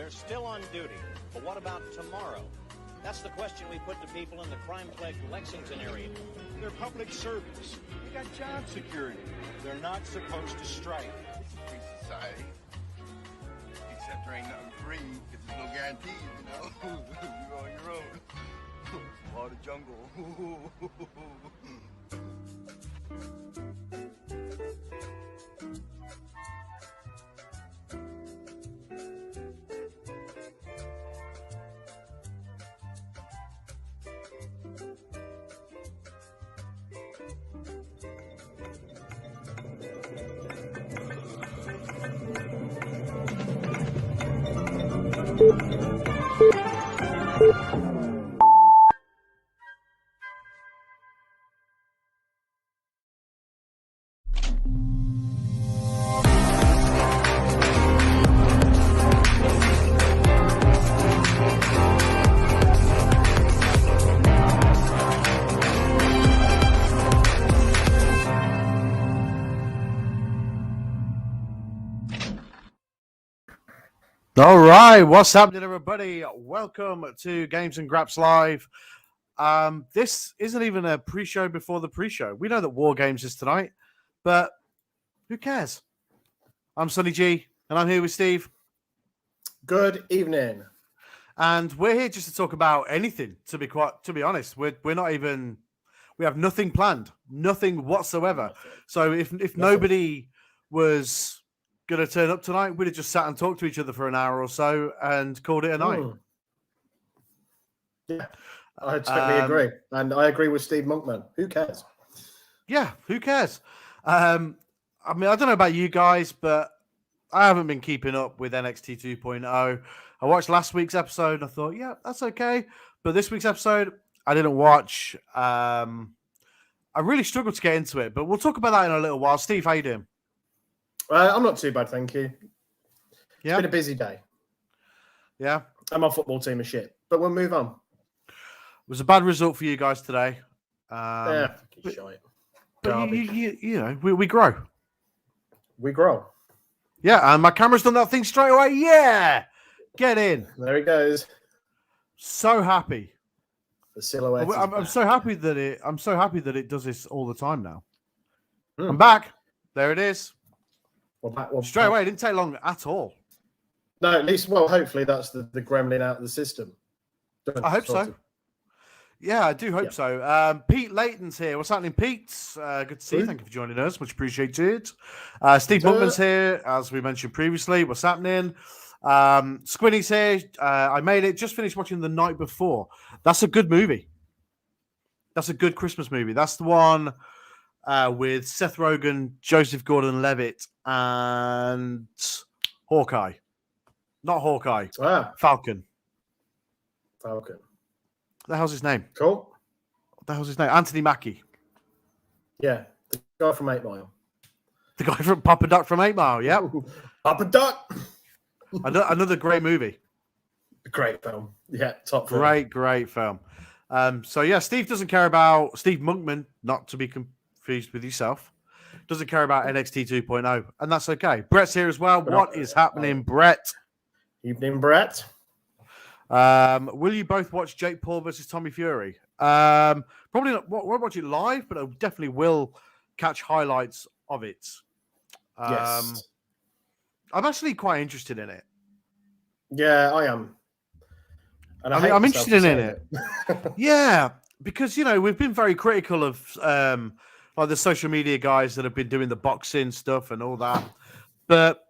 They're still on duty. But what about tomorrow? That's the question we put to people in the crime-plagued Lexington area. They're public service. They got job security. They're not supposed to strike. It's a free society. Except there ain't nothing free because there's no guarantees, you know. You're on your own. Law of the jungle. All right, what's happening, everybody? Welcome to Games and Graps Live. This isn't even a pre-show before the pre-show. We know that War Games is tonight, but who cares? I'm Sonny G, and I'm here with Steve. Good evening. And we're here just to talk about anything. To be honest, we have nothing planned, nothing whatsoever. So if nobody was going to turn up tonight, we'd have just sat and talked to each other for an hour or so and called it a night. Yeah, I totally agree. And I agree with Steve Monkman. Who cares? Yeah, who cares? I mean, I don't know about you guys, but I haven't been keeping up with NXT 2.0. I watched last week's episode and I thought, yeah, that's okay. But this week's episode, I didn't watch. I really struggled to get into it, but we'll talk about that in a little while. Steve, how you doing? I'm not too bad, thank you. Yeah, it's been a busy day. Yeah, and my football team is shit, but we'll move on. It was a bad result for you guys today. But you know, we grow. We grow. Yeah, and my camera's done that thing straight away. Yeah, get in. There he goes. So happy. The silhouette. I'm so happy that it. I'm so happy that it does this all the time now. I'm back. There it is. Straight away. It didn't take long at all. No, at least, well, hopefully that's the gremlin out of the system. I hope so. Yeah, I do hope so. Pete Layton's here. What's happening, Pete? Good to see you. Thank you for joining us. Much appreciated. Steve Monkman's here, as we mentioned previously. What's happening? Squinny's here. I made it. Just finished watching The Night Before. That's a good movie. That's a good Christmas movie. That's the one with Seth Rogen, Joseph Gordon-Levitt, and Hawkeye. Not Hawkeye. Falcon. What the hell's his name? Cool. What the hell's his name? Anthony Mackie. Yeah, the guy from 8 Mile. The guy from Papa Duck from 8 Mile, yeah. Papa Duck! Another great movie. Great film. Yeah, top film. Great film. So, yeah, Steve doesn't care about... Steve Monkman, not to be confused with yourself, doesn't care about NXT 2.0, and that's okay. Brett's here as well. What is happening, Brett? Evening, Brett. Will you both watch Jake Paul versus Tommy Fury? Probably not. Won't watch it live, but I definitely will catch highlights of it. Yes. I'm actually quite interested in it. Yeah, I am. And I'm interested in it. Yeah, because we've been very critical of like the social media guys that have been doing the boxing stuff and all that. But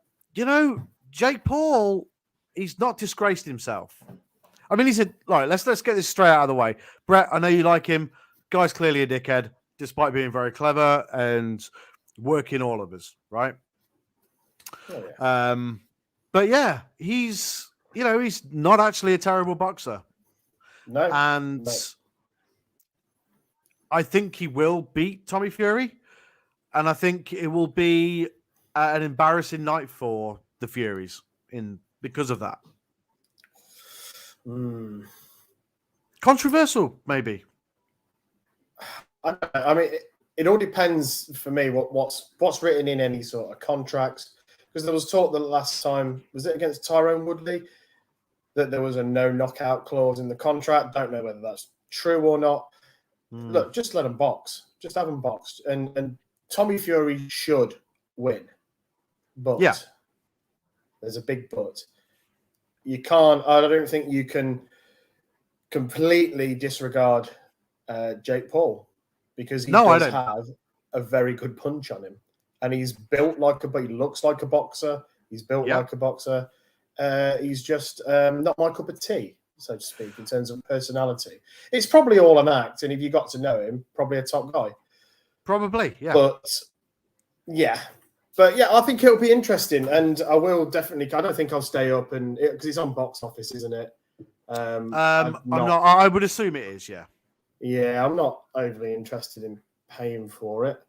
Jake Paul, he's not disgraced himself. I mean, he said, right, let's get this straight out of the way. Brett, I know you like him. Guy's clearly a dickhead, despite being very clever and working all of us, right? Oh, yeah. But yeah, he's not actually a terrible boxer. No. And I think he will beat Tommy Fury. And I think it will be an embarrassing night for the Furies because of that. Controversial, maybe. I mean, it all depends for me what's written in any sort of contracts. Because there was talk the last time, was it against Tyrone Woodley? that there was a no knockout clause in the contract. Don't know whether that's true or not. Look, just let them box. Just have them boxed. And Tommy Fury should win. But there's a big but. I don't think you can completely disregard Jake Paul, because he does have a very good punch on him. And he's built he looks like a boxer. He's built like a boxer. He's just not my cup of tea, so to speak, in terms of personality. It's probably all an act, and if you got to know him, probably a top guy. Probably, yeah. But I think it'll be interesting, and I will definitely. I don't think I'll stay up because it's on box office, isn't it? I'm not. I would assume it is, yeah. Yeah, I'm not overly interested in paying for it.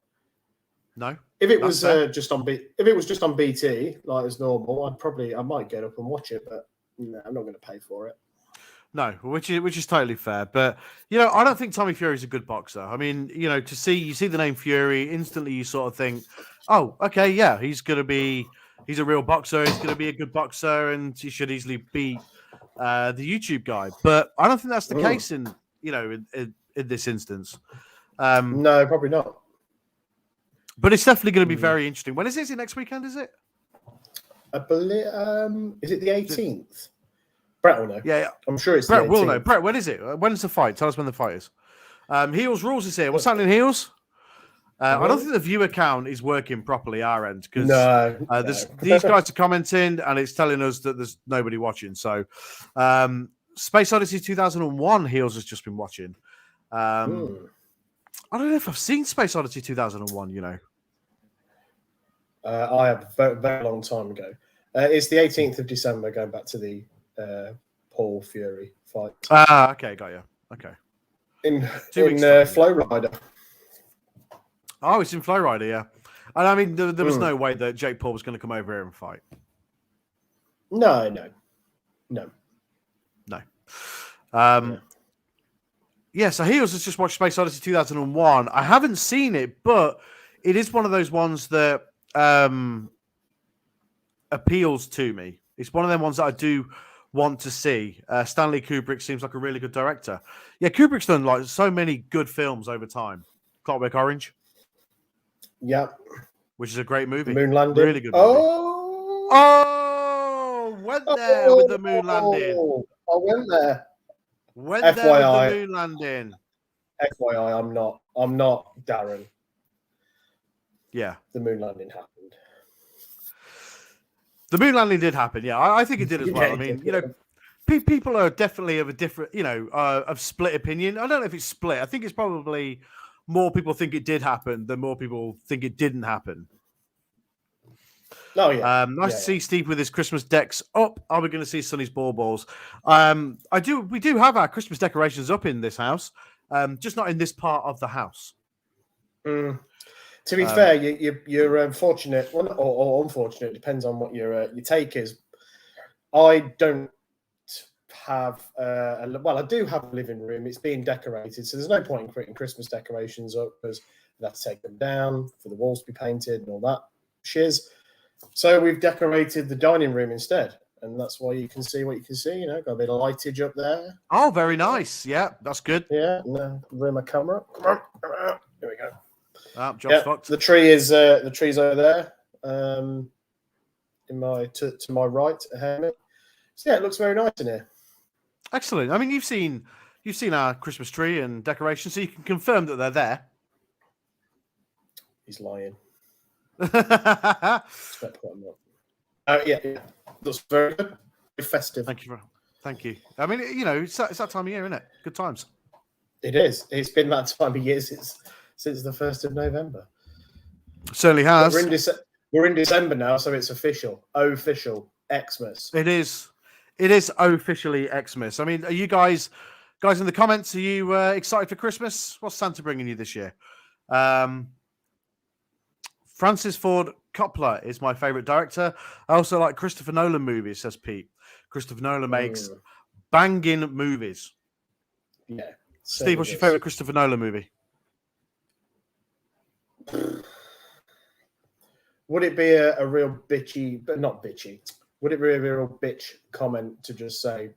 No. If it was just on BT, like as normal, I might get up and watch it, but no, I'm not going to pay for it. No, which is totally fair. But I don't think Tommy Fury's a good boxer. I mean, you see the name Fury, instantly you sort of think, oh, okay, yeah, he's a real boxer, he's gonna be a good boxer, and he should easily beat the YouTube guy. But I don't think that's the case in this instance. No, probably not. But it's definitely going to be very interesting. When is it? Is it next weekend? Is it? I believe. Is it the 18th? Brett will know. Yeah. I'm sure it's. Brett the 18th. will know. Brett, when is it? When's the fight? Tell us when the fight is. Heels Rules is here. What's happening, Heels? I don't think the viewer count is working properly our end, because these guys are commenting and it's telling us that there's nobody watching. So, Space Odyssey 2001, Heels has just been watching. I don't know if I've seen Space Odyssey 2001, I have a very long time ago. It's the 18th of December, going back to the Paul Fury fight. Okay, got you. Okay. In Flowrider. Flowrider. Oh, it's in Flowrider, yeah. And I mean, there was no way that Jake Paul was going to come over here and fight. No. Yeah, so Heels has just watched Space Odyssey 2001. I haven't seen it, but it is one of those ones that appeals to me. It's one of them ones that I do want to see. Stanley Kubrick seems like a really good director. Yeah, Kubrick's done like so many good films over time. Clockwork Orange. Yeah. Which is a great movie. Moon Landing. Really good movie. Oh! Went there with the moon landing. I went there. Went FYI, there with the moon landing. FYI, I'm not Darren. Yeah. The moon landing happened. The moon landing did happen, yeah. I think it did as well. I mean, people are definitely of a different, of split opinion. I don't know if it's split. I think it's probably more people think it did happen than more people think it didn't happen. Oh, yeah. Nice to see Steve with his Christmas decks up. Are we going to see Sonny's balls? We do have our Christmas decorations up in this house, just not in this part of the house. To be fair, you're fortunate, or unfortunate, depends on what your take is. I don't have, I do have a living room. It's being decorated, so there's no point in putting Christmas decorations up because we'd have to take them down for the walls to be painted and all that shiz. So we've decorated the dining room instead, and that's why you can see what you can see. Got a bit of lightage up there. Oh, very nice. Yeah, that's good. Yeah, bring my camera. Come on. Here we go. Job's fucked. The tree's over there. To my right ahead of me. So yeah, it looks very nice in here. Excellent. I mean, you've seen our Christmas tree and decorations, so you can confirm that they're there. He's lying. Yeah. Looks very good. Very festive. Thank you. I mean, it's that time of year, isn't it? Good times. It is. It's been that time of year since the 1st of November. Certainly has. We're in December now, so it's official. Official Xmas. It is. It is officially Xmas. I mean, are you guys in the comments? Are you excited for Christmas? What's Santa bringing you this year? Francis Ford Coppola is my favorite director. I also like Christopher Nolan movies, says Pete. Christopher Nolan makes banging movies. Yeah. Steve, what's your favorite Christopher Nolan movie? Would it be a real bitchy, but not bitchy? Would it be a real bitch comment to just say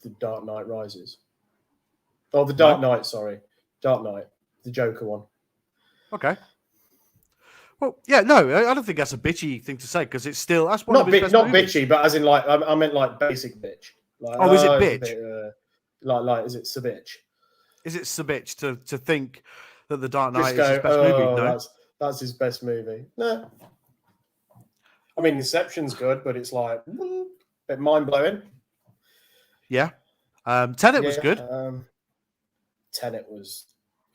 The Dark Knight Rises? Oh, The Dark Knight, sorry. Dark Knight, the Joker one. Okay. Well, yeah, no, I don't think that's a bitchy thing to say because it's still that's one Not of his best not movies. bitchy, but as in like I meant like basic bitch. Like, is it it's a bitch? bit, like is it so bitch? Is it so bitch to think that The Dark Knight Just is his go, best movie? No, that's his best movie. No, I mean Inception's good, but it's like a bit mind blowing. Yeah, Tenet was good. Tenet was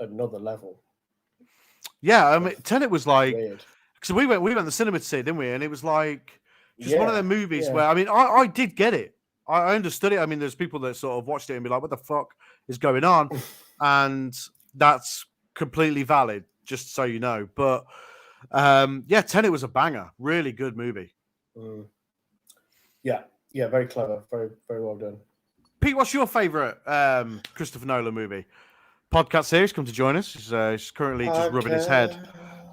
another level. Yeah, I mean Tenet was like weird. because we went to the cinema to see it, didn't we? And it was like just one of them movies where I mean I did get it. I understood it. I mean, there's people that sort of watched it and be like, "What the fuck is going on?" And that's completely valid, just so you know. But yeah, Tenet was a banger. Really good movie. Yeah, very clever. Very, very well done. Pete, what's your favorite Christopher Nolan movie? Podcast series, come to join us. He's currently just rubbing his head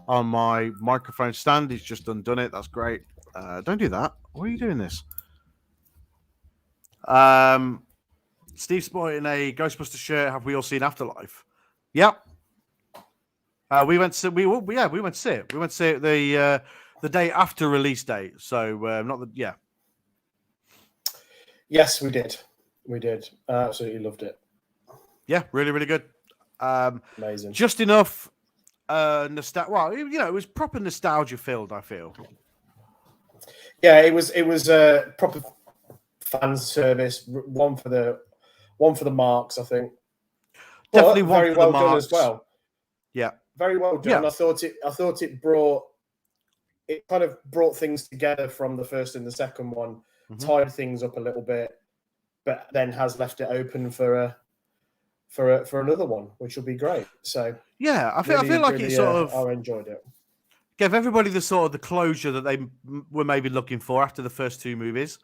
on my microphone stand. He's just undone it. That's great. Don't do that. Why are you doing this? Steve sporting a Ghostbuster shirt. Have we all seen Afterlife? Yep. We went to see it. We went to see it. We went to see it the day after release date. So yeah. Yes, we did. We did. I absolutely loved it. Yeah, really, really good. Amazing. Just enough nostalgia. Well, it was proper nostalgia filled, I feel. Yeah, it was a proper fan service. One for the marks, I think. Definitely but one very for well the done marks as well. Yeah, very well done. Yeah. I thought it kind of brought things together from the first and the second one, tied things up a little bit, but then has left it open for another one, which will be great. So yeah, I feel like really, it sort of I enjoyed it. Gave everybody the sort of the closure that they were maybe looking for after the first two movies,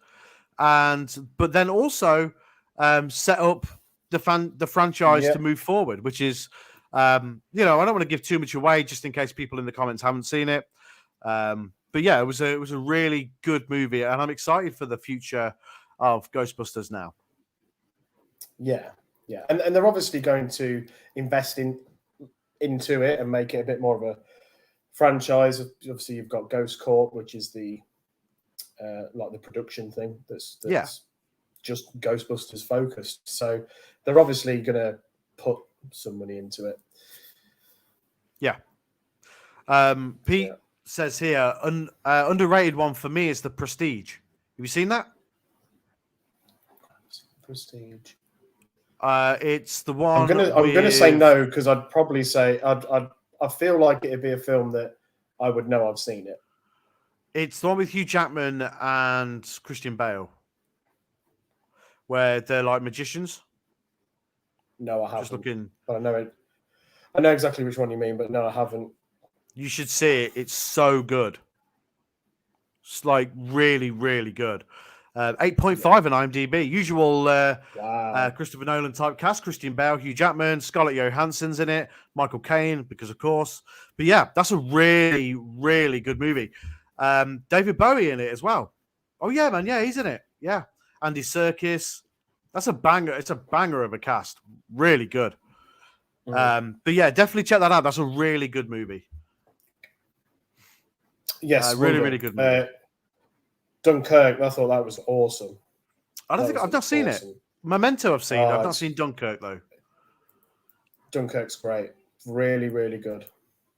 but then also set up the franchise to move forward, which is I don't want to give too much away just in case people in the comments haven't seen it. But yeah, it was a really good movie, and I'm excited for the future of Ghostbusters now. Yeah, and they're obviously going to invest into it and make it a bit more of a franchise. Obviously, you've got Ghost Corp, which is the like the production thing that's just Ghostbusters focused. So they're obviously going to put some money into it. Yeah. Pete says here, underrated one for me is The Prestige. Have you seen that? Prestige. It's the one. I'm gonna say no because I'd probably say I feel like it'd be a film that I would know I've seen it. It's the one with Hugh Jackman and Christian Bale, where they're like magicians. No, I haven't. Just looking. But I know it. I know exactly which one you mean, but no, I haven't. You should see it. It's so good. It's like really, really good. 8.5 on IMDb. Usual Christopher Nolan type cast. Christian Bale, Hugh Jackman, Scarlett Johansson's in it. Michael Caine, because of course. But yeah, that's a really, really good movie. David Bowie in it as well. Oh yeah, man. Yeah, he's in it. Yeah. Andy Serkis. That's a banger. It's a banger of a cast. Really good. But yeah, definitely check that out. That's a really good movie. Yes, really, really good movie. Dunkirk, I thought that was awesome. I've not seen it. Memento I've seen. I've not seen Dunkirk though. Dunkirk's great. Really, really good.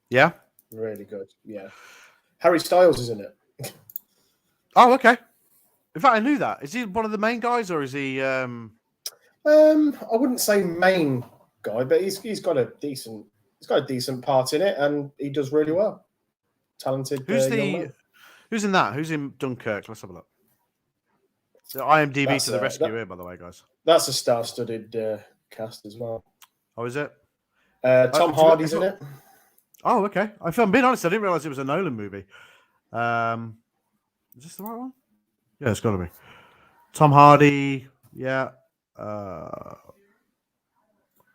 Yeah? Really good. Yeah. Harry Styles is in it. Oh, okay. In fact, I knew that. Is he one of the main guys or is he I wouldn't say main guy, but he's got a decent part in it and he does really well. Talented. Who's in that? Who's in Dunkirk? Let's have a look. So IMDb to the rescue here, by the way, guys. That's a star-studded cast as well. Oh, is it? Tom Hardy's in it. Oh, okay. If I'm being honest, I didn't realize it was a Nolan movie. Is this the right one? Yeah, it's got to be. Tom Hardy. Yeah.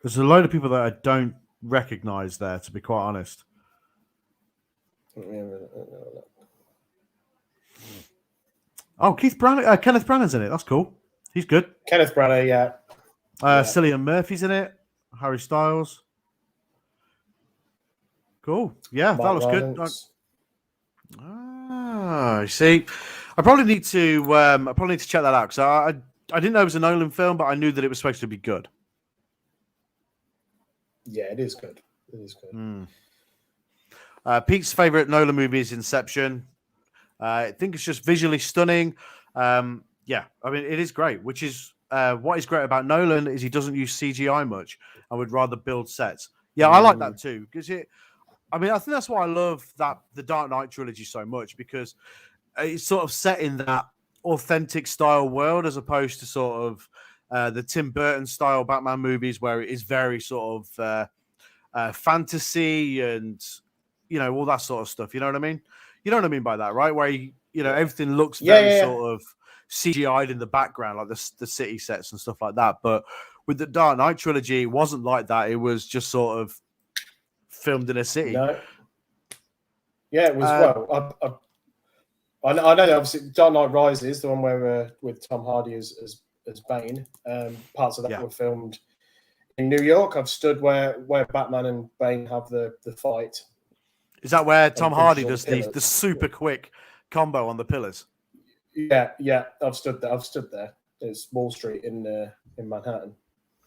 There's a load of people that I don't recognize there, to be quite honest. Oh, Kenneth Branagh's in it. That's cool. He's good. Kenneth Branagh, yeah. Cillian Murphy's in it. Harry Styles. Cool. Yeah, that looks good. I see. I probably need to check that out because I didn't know it was a Nolan film, but I knew that it was supposed to be good. Yeah, it is good. It is good. Pete's favorite Nolan movie is Inception. I think it's just visually stunning. Yeah, I mean, it is great, which is what is great about Nolan is he doesn't use CGI much. I would rather build sets. Yeah, I like that too because I think that's why I love the Dark Knight trilogy so much because it's sort of set in that authentic style world as opposed to sort of the Tim Burton style Batman movies where it is very sort of fantasy and all that sort of stuff. You know what I mean? You know what I mean by that, right? Where everything looks very sort of CGI'd in the background, like the city sets and stuff like that. But with the Dark Knight trilogy, it wasn't like that. It was just sort of filmed in a city. No. Yeah, it was. I know that obviously Dark Knight Rises, the one where with Tom Hardy as Bane. Parts of that were filmed in New York. I've stood where Batman and Bane have the fight. Is that where Tom Hardy does the super quick combo on the pillars? Yeah. I've stood there. It's Wall Street in Manhattan.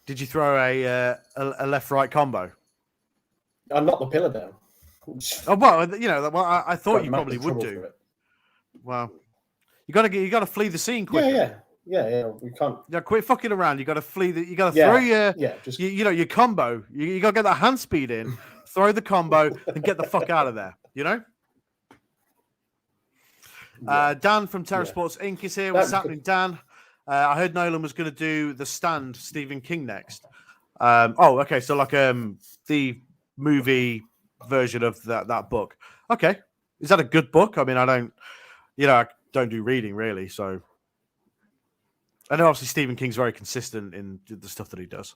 Did you throw a left-right combo? I knocked the pillar down. Oh well, I thought you probably would do. Well, you got to flee the scene quicker. Yeah. We can't. Yeah, quit fucking around. You got to flee. You got to throw your combo. You got to get that hand speed in. Throw the combo and get the fuck out of there. Dan from Terra Sports Inc. is here. What's happening, Dan? I heard Nolan was going to do The Stand, Stephen King next. Okay. So like the movie version of that book. Okay, is that a good book? I mean, I don't do reading really, so I know obviously Stephen King's very consistent in the stuff that he does.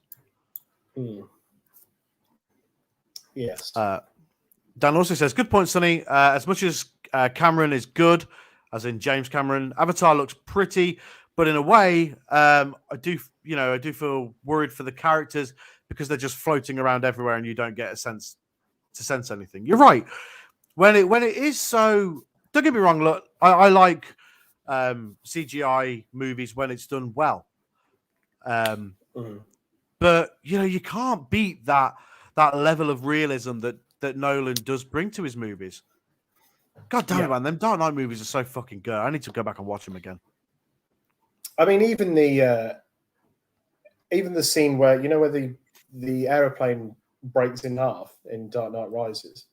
Yes. Dan also says, good point, Sonny. As much as Cameron is good, as in James Cameron, Avatar looks pretty, but in a way, I do feel worried for the characters because they're just floating around everywhere and you don't get a sense to sense anything. You're right. When it is so, don't get me wrong. Look, I like CGI movies when it's done well. But you can't beat that level of realism that Nolan does bring to his movies. God damn it, man! Them Dark Knight movies are so fucking good. I need to go back and watch them again. I mean, even the scene where where the aeroplane breaks in half in Dark Knight Rises.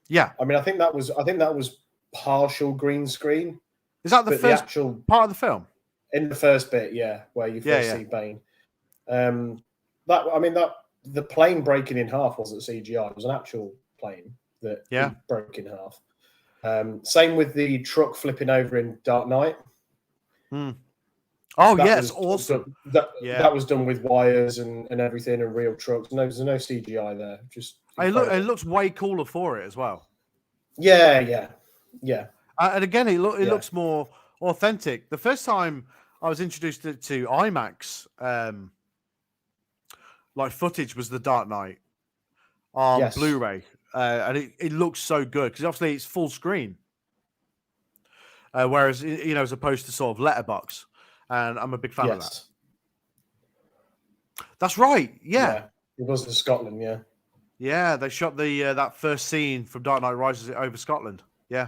Yeah, I mean, I think that was partial green screen. Is that the first actual part of the film? In the first bit, where you first see Bane. The plane breaking in half wasn't CGI. It was an actual plane that broke in half. Same with the truck flipping over in Dark Knight. Oh, yes, awesome. That was done with wires and everything and real trucks. No, there's no CGI there. Just it looks way cooler for it as well. Yeah. And again, it looks more authentic. The first time I was introduced to IMAX footage was The Dark Knight on Blu-ray, and it looks so good because obviously it's full screen, whereas as opposed to sort of letterbox, and I'm a big fan of that. That's right. Yeah, it was in Scotland. Yeah, they shot that first scene from Dark Knight Rises over Scotland. Yeah,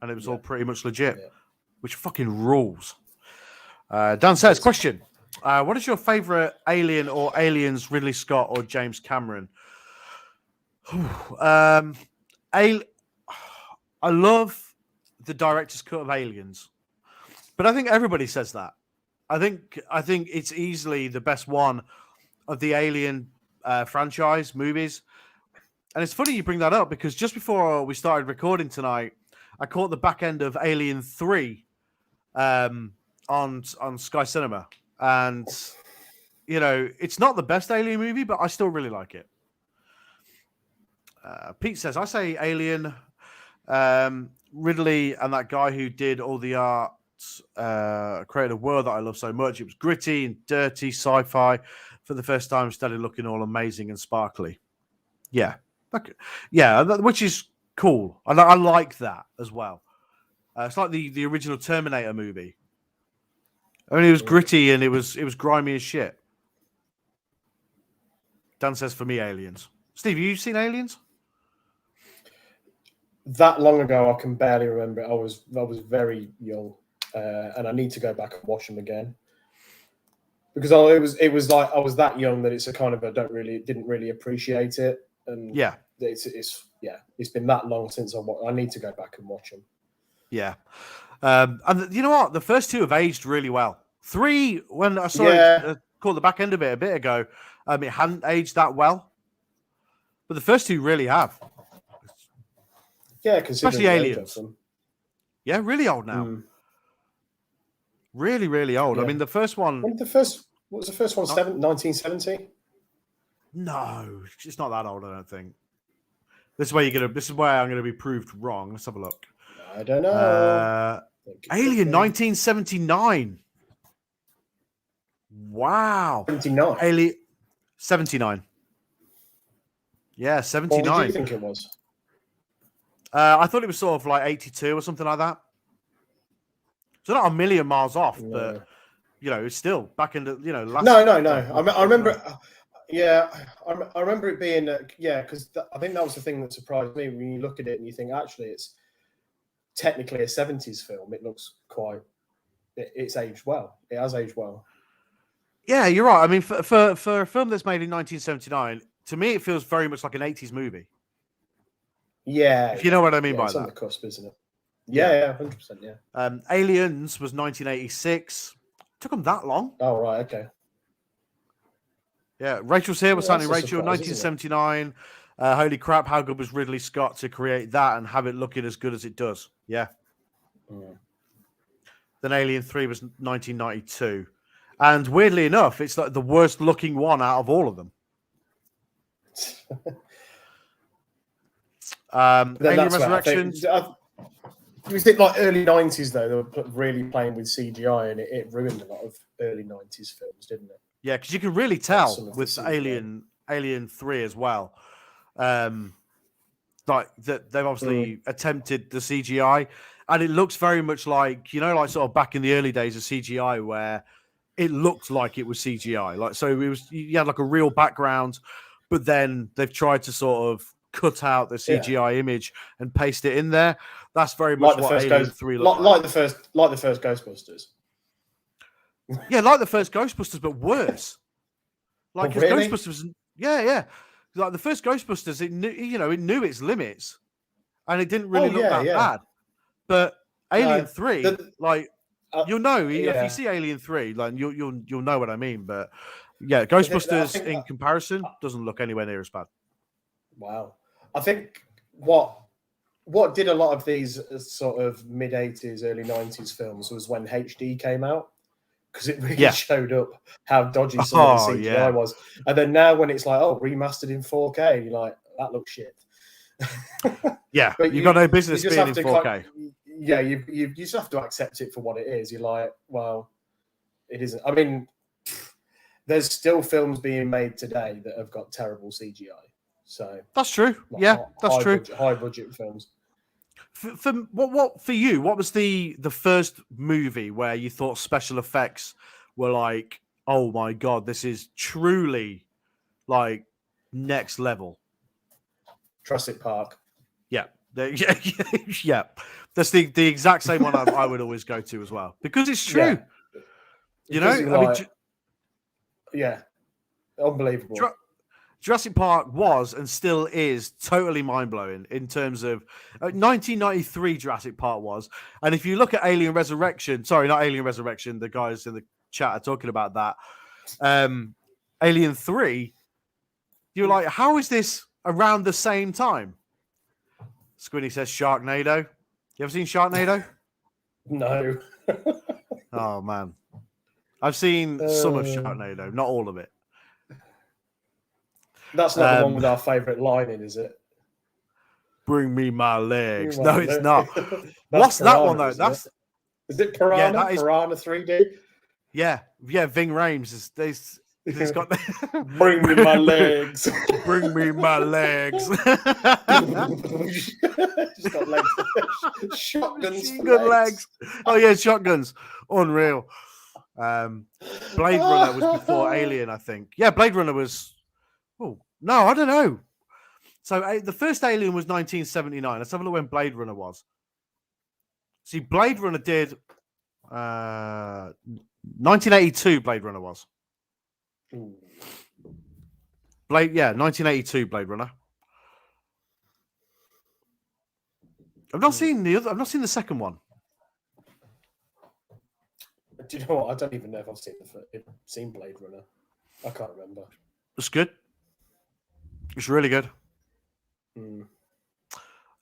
and it was all pretty much legit, which fucking rules. Dan says, question. What is your favorite Alien or Aliens, Ridley Scott or James Cameron? I love the director's cut of Aliens, but I think everybody says that. I think it's easily the best one of the Alien franchise movies. And it's funny you bring that up because just before we started recording tonight, I caught the back end of Alien 3 on Sky Cinema. And, it's not the best Alien movie, but I still really like it. Pete says, I say Alien. Ridley and that guy who did all the art created a world that I love so much. It was gritty and dirty sci-fi. For the first time, started looking all amazing and sparkly. Yeah, which is cool. I like that as well. It's like the original Terminator movie. I mean, it was gritty and it was grimy as shit. Dan says for me, Aliens. Steve, you seen Aliens? That long ago, I can barely remember it. I was very young, and I need to go back and watch them again because it was like I was that young that it's a kind of didn't really appreciate it, and it's been that long since I need to go back and watch them. Yeah, and you know what? The first two have aged really well. 3, when I saw it, caught the back end of it a bit ago, it hadn't aged that well, but the first two really have. Yeah, especially Aliens. Yeah, really old now. Really, really old. Yeah. I mean, the first one. What was the first one? 1970? No, it's not that old. I don't think. This is where I'm gonna be proved wrong. Let's have a look. I don't know. Alien 1979. Wow. 79. Alien 79. Yeah, 79. What did you think it was? I thought it was sort of like 82 or something like that. So not a million miles off, but it's still back in the last. No. I remember. Yeah, I remember it being because I think that was the thing that surprised me when you look at it and you think actually it's technically a 70s film. It looks it's aged well. It has aged well. Yeah, you're right. I mean, for a film that's made in 1979, to me it feels very much like an 80s movie. Yeah, if you know what I mean by it's that. On the cusp, isn't it? Yeah, 100%. Yeah. Aliens was 1986. Took them that long. Oh right, okay. Yeah, Rachel's here. We're signing Rachel. 1979. Holy crap! How good was Ridley Scott to create that and have it looking as good as it does? Yeah. Then Alien 3 was 1992, and weirdly enough, it's like the worst looking one out of all of them. Alien Resurrection. Was it like early 90s though? They were really playing with CGI, and it ruined a lot of early 90s films, didn't it? Yeah, because you can really tell with Alien 3 as well. Like that they've obviously attempted the CGI, and it looks very much like sort of back in the early days of CGI where it looked like it was CGI. Like so, you had like a real background, but then they've tried to sort of cut out the CGI image and paste it in there. That's very much like what Alien 3 looked like the first Ghostbusters. Yeah, like the first Ghostbusters, but worse. Like really? Ghostbusters, yeah. Like the first Ghostbusters, it knew its limits, and it didn't really look that bad. But Alien 3, you'll know if you see Alien 3, like you'll know what I mean. But yeah, Ghostbusters in comparison doesn't look anywhere near as bad. Wow, I think what did a lot of these sort of mid 80s, early 90s films was when HD came out. Because it really showed up how dodgy some of the CGI was. And then now when it's like, remastered in 4K, you're like, that looks shit. Yeah, but you've got no business being in 4K. You just have to accept it for what it is. You're like, well, it isn't. I mean, there's still films being made today that have got terrible CGI. So that's true. That's true. High budget films. For you? What was the first movie where you thought special effects were like, oh my god, this is truly like next level? Jurassic Park. Yeah. That's the exact same one I would always go to as well because it's true. Unbelievable. Jurassic Park was and still is totally mind-blowing in terms of 1993 Jurassic Park was. And if you look at Alien Resurrection, sorry, not Alien Resurrection, the guys in the chat are talking about that. Alien 3, you're like, how is this around the same time? Squinny says Sharknado. You ever seen Sharknado? No. Oh, man. I've seen some of Sharknado, not all of it. That's not the one with our favourite line in, is it? Bring me my legs. Bring me No, my it's legs. not. That's What's that Piranha, one though? isn't That's it? Is it Piranha? Yeah, that is- Piranha 3D? yeah. Ving Rhames is it's got Bring me my legs. Bring me my legs. She's got legs. Shotguns. Machine for gun legs. Oh yeah, shotguns. Unreal. Blade Runner was before Alien, I think. Yeah, Blade Runner was. Oh no, I don't know. So the first Alien was 1979. Let's have a look when Blade Runner was. See, Blade Runner did 1982. Blade Runner was. Ooh. 1982 Blade Runner. I've not seen the other. I've not seen the second one. Do you know what? I don't even know if I've seen Blade Runner. I can't remember. It's good. It's really good.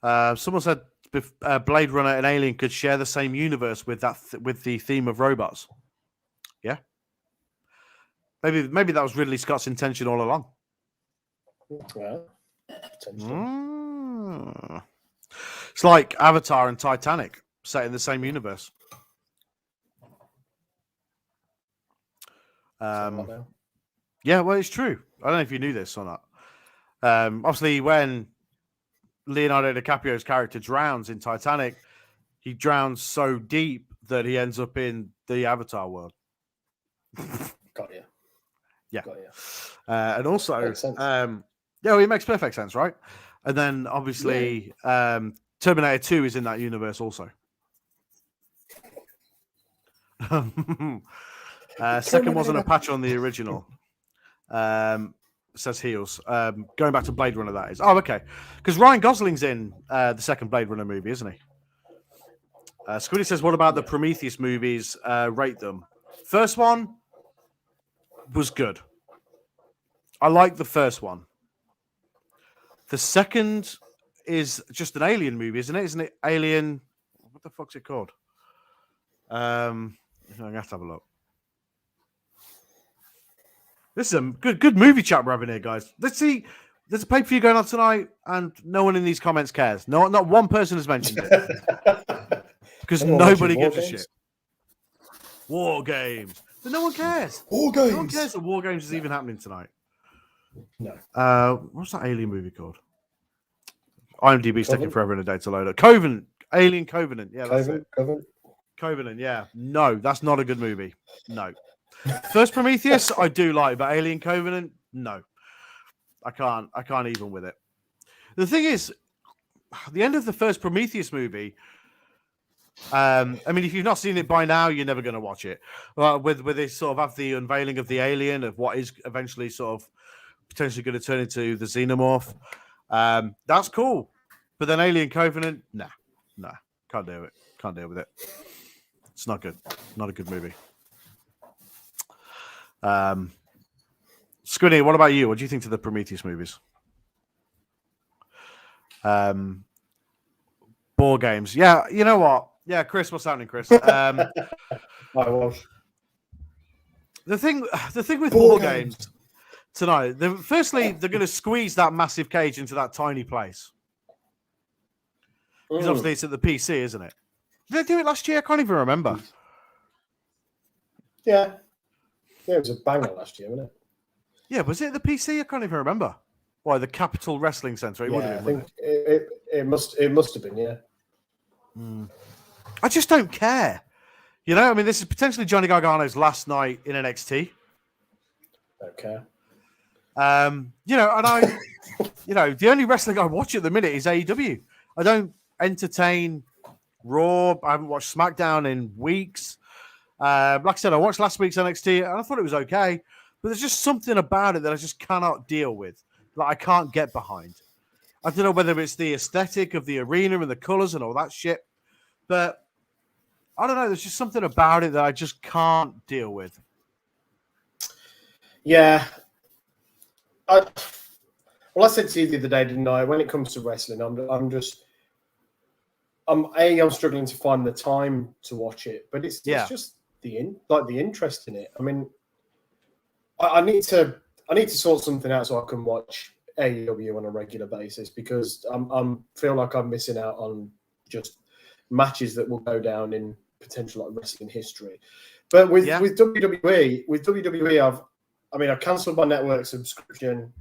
Someone said Blade Runner and Alien could share the same universe with with the theme of robots. Yeah. Maybe that was Ridley Scott's intention all along. Well, potentially. It's like Avatar and Titanic set in the same universe. Yeah, well, it's true. I don't know if you knew this or not. Obviously, when Leonardo DiCaprio's character drowns in Titanic, he drowns so deep that he ends up in the Avatar world. Got you. Yeah. Got you. And also, Makes sense. yeah, it makes perfect sense, right? And then obviously, Terminator 2 is in that universe also. Second wasn't a patch on the original. Says Heels. Going back to Blade Runner, that is. Oh, okay. Because Ryan Gosling's in the second Blade Runner movie, isn't he? Squiddy says, what about the Prometheus movies? Rate them. First one was good. I like the first one. The second is just an Alien movie, isn't it? Isn't it Alien? What the fuck's it called? I'm going to have to have a look. This is a good movie chat we're having here, guys. Let's see. There's a pay-per-view going on tonight, and no one in these comments cares. Not one person has mentioned it. Because nobody gives a shit. War games. But no one cares. War games. No one cares that War Games is even happening tonight. No. What's that Alien movie called? IMDb's taking forever in a day to load up. Covenant. Alien Covenant. Yeah, that's it. Covenant, yeah. No, that's not a good movie. No. First Prometheus, I do like, but Alien Covenant, no. I can't even with it. The thing is, the end of the first Prometheus movie, I mean, if you've not seen it by now, you're never going to watch it. With they sort of have the unveiling of the alien, of what is eventually sort of potentially going to turn into the xenomorph. That's cool. But then Alien Covenant, nah, can't do it. Can't deal with it. It's not good. Not a good movie. Squiddy, what about you? What do you think to the Prometheus movies? Board games. Yeah, you know what? Yeah, Chris, what's happening, Chris? I was. The thing with board games tonight, firstly, they're going to squeeze that massive cage into that tiny place. Because obviously it's at the PC, isn't it? Did they do it last year? I can't even remember. Yeah. Yeah, it was a banger last year, wasn't it? Yeah, was it the PC? I can't even remember. Why, the Capital Wrestling Centre? It would have been. I think it must have been, yeah. I just don't care. You know, I mean, this is potentially Johnny Gargano's last night in NXT. Okay. You know, and I, you know, the only wrestling I watch at the minute is AEW. I don't entertain Raw. I haven't watched SmackDown in weeks. Like I said, I watched last week's NXT and I thought it was okay, but there's just something about it that I just cannot deal with. Like, I can't get behind. I don't know whether it's the aesthetic of the arena and the colors and all that shit, but I don't know. There's just something about it that I just can't deal with. Yeah. Well, I said to you the other day, didn't I? When it comes to wrestling, I'm struggling to find the time to watch it, but it's just the interest in it. I mean, I need to sort something out so I can watch AEW on a regular basis because I'm feel like I'm missing out on just matches that will go down in potential like wrestling history. But with WWE, I cancelled my network subscription.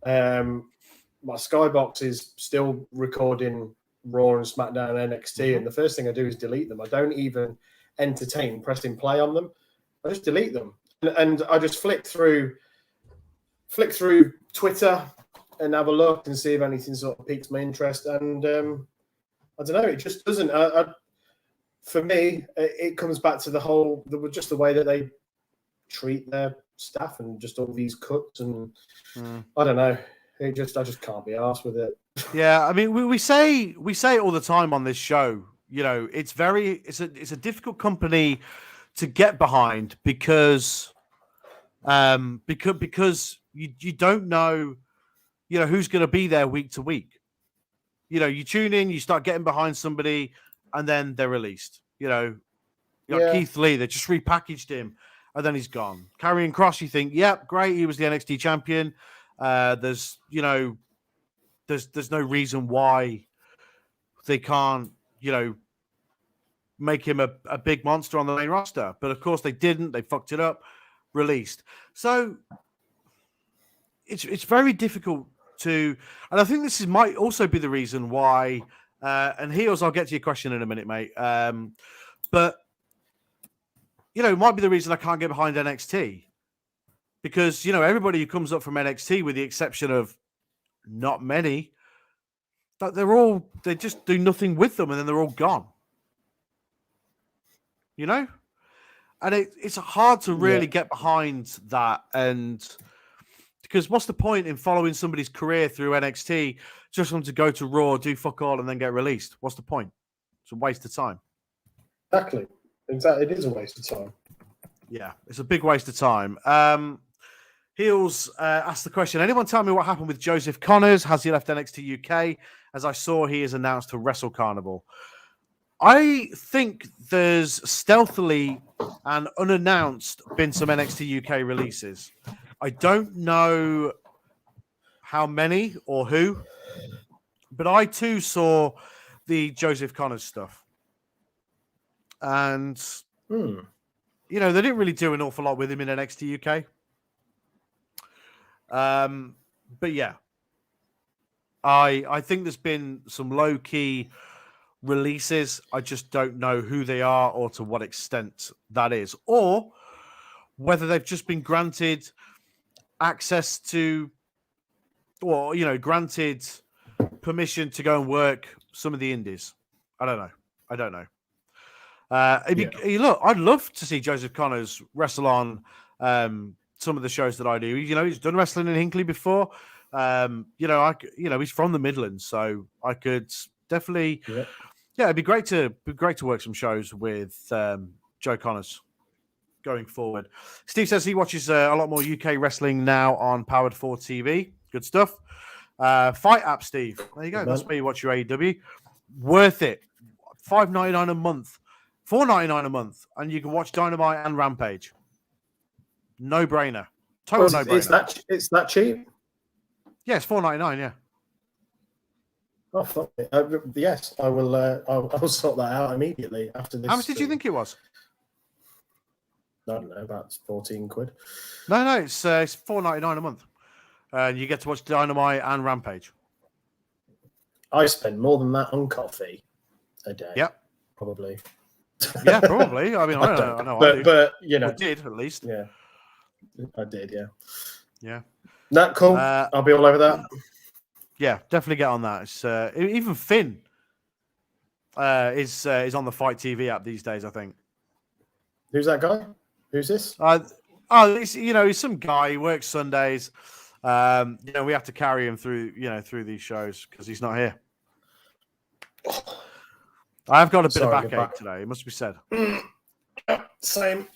My Skybox is still recording Raw and SmackDown and NXT, and the first thing I do is delete them. I don't even entertain pressing play on them. I just delete them, and I just flick through Twitter and have a look and see if anything sort of piques my interest. And I don't know, it just doesn't. For me, it comes back to just the way that they treat their staff and just all these cuts, and I don't know. I just can't be arsed with it. Yeah, I mean, we say it all the time on this show. You know, it's a difficult company to get behind because you don't know, who's going to be there week to week. You tune in, you start getting behind somebody, and then they're released. Keith Lee, they just repackaged him, and then he's gone. Karrion Kross, you think, yep, great, he was the NXT champion. There's no reason why they can't, make him a big monster on the main roster. But of course they didn't. They fucked it up, released. So it's very difficult to, and I think this might also be the reason why, and Heels, I'll get to your question in a minute, mate. But, it might be the reason I can't get behind NXT. Because, everybody who comes up from NXT, with the exception of not many, they just do nothing with them and then they're all gone. And it's hard to really get behind that. And because what's the point in following somebody's career through NXT just for them to go to Raw, do fuck all, and then get released? What's the point? It's a waste of time. Exactly. It is a waste of time. Yeah, it's a big waste of time. Heels asked the question, anyone tell me what happened with Joseph Connors? Has he left NXT UK? As I saw, he is announced to Wrestle Carnival. I think there's stealthily and unannounced been some NXT UK releases. I don't know how many or who, but I too saw the Joseph Connors stuff. And, they didn't really do an awful lot with him in NXT UK. But yeah, I think there's been some low key releases. I just don't know who they are or to what extent that is, or whether they've just been granted access to, or granted permission to go and work some of the indies. I don't know. Look, I'd love to see Joseph Connors wrestle on some of the shows that I do. He's done wrestling in Hinckley before. He's from the Midlands, so I could definitely, it'd be great to work some shows with Joe Connors going forward. Steve says he watches a lot more UK wrestling now on Powered 4 TV. Good stuff. Fight app, Steve. There you go. That's where you watch your AEW. Worth it. $5.99 a month, $4.99 a month, and you can watch Dynamite and Rampage. No brainer. Total no brainer. It's that cheap? Yeah, it's $4.99. Yeah. Oh, fuck it. Yes, I will. I'll sort that out immediately after this. How much did you think it was? I don't know, about 14 quid. No, it's $4.99 a month, and you get to watch Dynamite and Rampage. I spend more than that on coffee a day. Yep, probably. Yeah, probably. I mean, I don't know. But I did at least. Yeah, I did. Yeah. Yeah. That cool. I'll be all over that. Yeah, definitely get on that. It's, even Finn is on the Fight TV app these days, I think. Who's that guy? Who's this? He's some guy. He works Sundays. We have to carry him through these shows because he's not here. I've got a bit of backache today. It must be said. Same.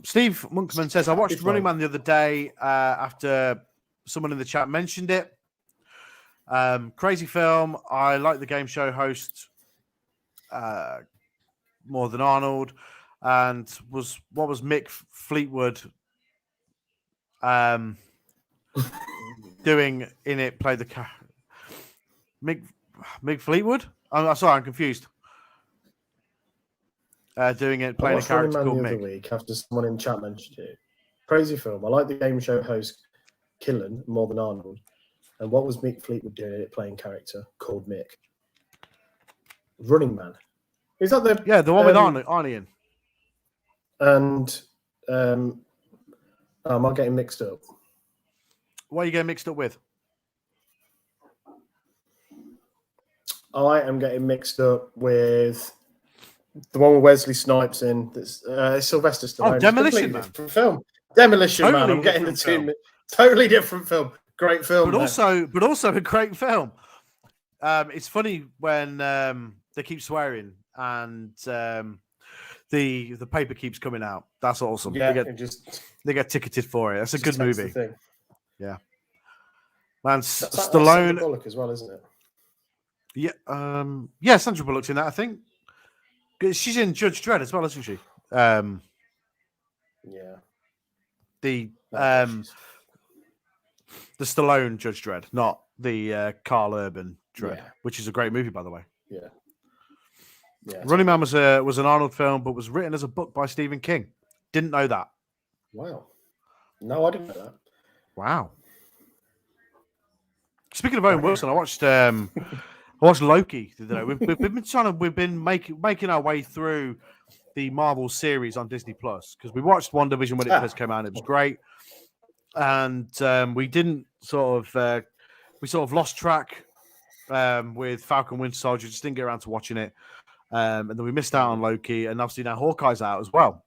Steve Monkman says, I watched Running Man the other day after someone in the chat mentioned it. Crazy film. I like the game show host more than Arnold. And what was Mick Fleetwood doing in it played the Mick Fleetwood. I'm sorry, I'm confused. Doing it, I playing a watched Running character Man called the other Mick. week after someone in chat mentioned it. Crazy film. I like the game show host Killen more than Arnold. And what was Mick Fleetwood doing it playing character called Mick? Running Man. Is that the the one with Arnie in? And am I getting mixed up? What are you getting mixed up with? I am getting mixed up with the one with Wesley Snipes in. That's Sylvester Stallone. Demolition Man. Different film. Demolition Totally Man. I'm getting the different two. Totally different film. Great film. But also a great film. It's funny when they keep swearing and the paper keeps coming out. That's awesome. Yeah, they get ticketed for it. That's a good movie. Yeah. Man, Stallone. Sandra Bullock as well, isn't it? Yeah. Sandra Bullock's in that, I think. She's in Judge Dredd as well, isn't she? Yeah. The Stallone Judge Dredd, not the Carl Urban Dredd, which is a great movie, by the way. Yeah. Running Man was an Arnold film, but was written as a book by Stephen King. Didn't know that. Wow. No, I didn't know that. Wow. Speaking of Owen Wilson, I watched Loki. We've been making our way through the Marvel series on Disney Plus because we watched WandaVision when it first came out. It was great, and we didn't we lost track with Falcon Winter Soldier. Just didn't get around to watching it, and then we missed out on Loki, and obviously now Hawkeye's out as well.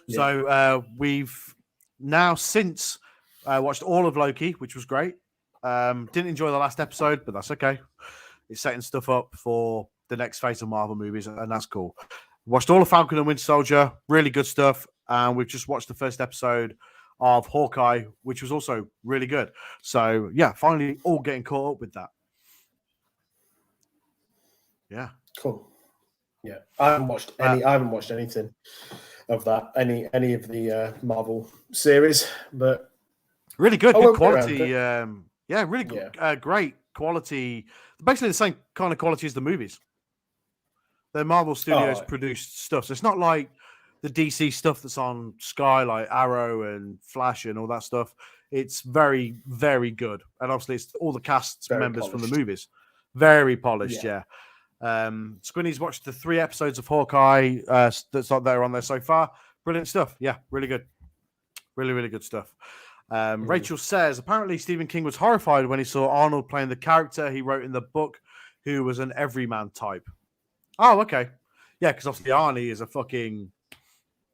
Yeah. So we've now since watched all of Loki, which was great. Didn't enjoy the last episode, but that's okay. It's setting stuff up for the next phase of Marvel movies, and that's cool. Watched all of Falcon and Winter Soldier, really good stuff. And we've just watched the first episode of Hawkeye, which was also really good. So yeah, finally all getting caught up with that. Yeah. Cool. Yeah. I haven't watched anything of that, any of the Marvel series, but really good quality. Really good, great quality. Basically the same kind of quality as the movies. The Marvel Studios produced stuff. So it's not like the DC stuff that's on Sky, like Arrow and Flash and all that stuff. It's very, very good. And obviously it's all the cast members from the movies. Very polished, yeah. Squinny's watched the 3 episodes of Hawkeye that's not there on there so far. Brilliant stuff. Yeah, really good. Really, really good stuff. Rachel says, apparently Stephen King was horrified when he saw Arnold playing the character he wrote in the book, who was an everyman type. Oh, okay. Yeah, because obviously Arnie is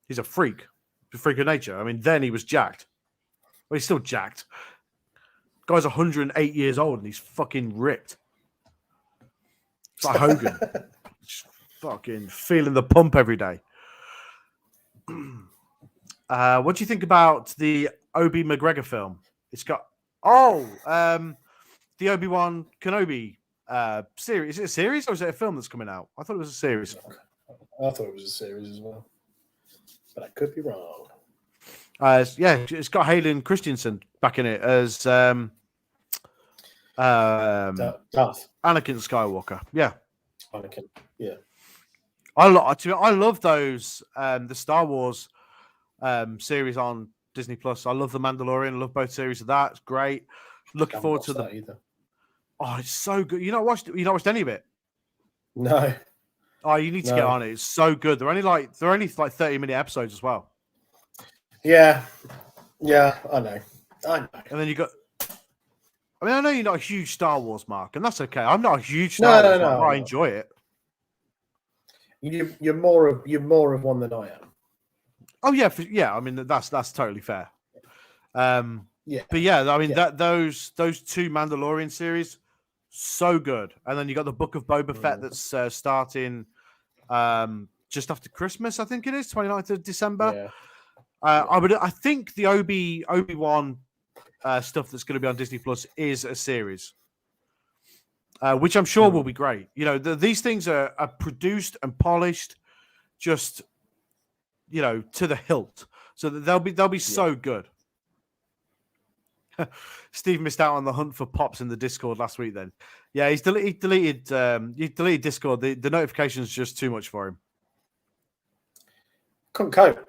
he's a freak. A freak of nature. I mean, then he was jacked. Well, he's still jacked. Guy's 108 years old and he's fucking ripped. It's like Hogan. Just fucking feeling the pump every day. What do you think about the Obi McGregor film? It's got the Obi-Wan Kenobi series. Is it a series or is it a film that's coming out? I thought it was a series. I thought it was a series as well, but I could be wrong. It's got Hayden Christensen back in it as Darth. Anakin Skywalker. Yeah, Anakin. Yeah, I love those the Star Wars series on Disney Plus. I love The Mandalorian. I love both series of that. It's great. Looking forward to that either. Oh, it's so good. You not watched any of it? No. Oh, you need to get on it. It's so good. They're only like 30-minute episodes as well. Yeah. Yeah, I know. And then you got I know you're not a huge Star Wars mark, and that's okay. I'm not a huge Star Wars mark. I enjoy it. You're more of one than I am. Oh yeah, I mean that's totally fair. Yeah, but yeah, I mean those 2 Mandalorian series, so good. And then you got the Book of Boba Fett that's starting just after Christmas, I think it is 29th of December. Yeah. I think the Obi-Wan stuff that's going to be on Disney Plus is a series, which I'm sure will be great. You know, these things are produced and polished, just to the hilt, so that they'll be so good. Steve missed out on the hunt for pops in the Discord last week. Then, yeah, he deleted Discord. The notifications just too much for him. Couldn't cope.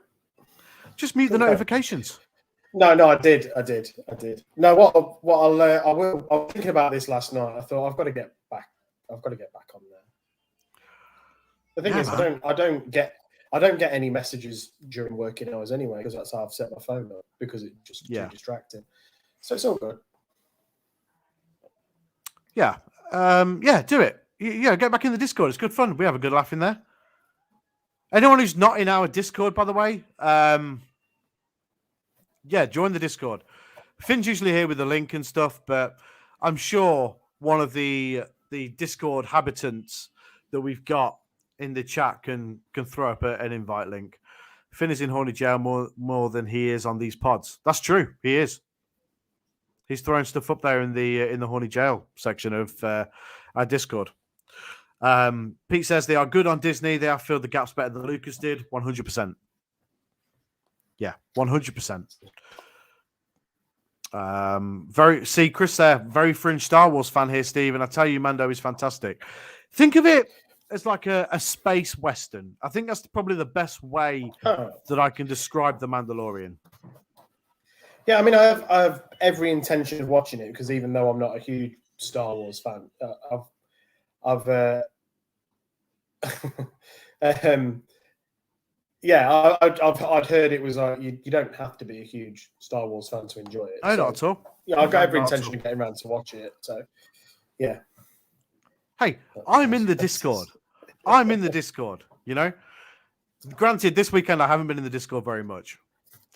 Just mute the notifications. No, I did. No, I was thinking about this last night. I thought I've got to get back on there. The thing is, man. I don't get any messages during working hours anyway, because that's how I've set my phone up, because it's just too distracting. So it's all good. Yeah. Do it. Yeah, get back in the Discord. It's good fun. We have a good laugh in there. Anyone who's not in our Discord, by the way, join the Discord. Finn's usually here with the link and stuff, but I'm sure one of the Discord habitants that we've got in the chat can throw up an invite link. Finn is in Horny Jail more than he is on these pods. That's true. He is. He's throwing stuff up there in the Horny Jail section of our Discord. Pete says they are good on Disney. They have filled the gaps better than Lucas did. 100%. Yeah, 100%. Chris there, very fringe Star Wars fan here, Steve, and I tell you, Mando is fantastic. Think of it as like a space western. I think that's probably the best way that I can describe The Mandalorian. Yeah, I mean, I have every intention of watching it, because even though I'm not a huge Star Wars fan, I've I'd heard it was like you don't have to be a huge Star Wars fan to enjoy it. No, not at all. Yeah, I've got every intention of getting around to watching it. So, yeah. Hey, I'm in the Discord. I'm in the Discord. You know, granted, this weekend I haven't been in the Discord very much.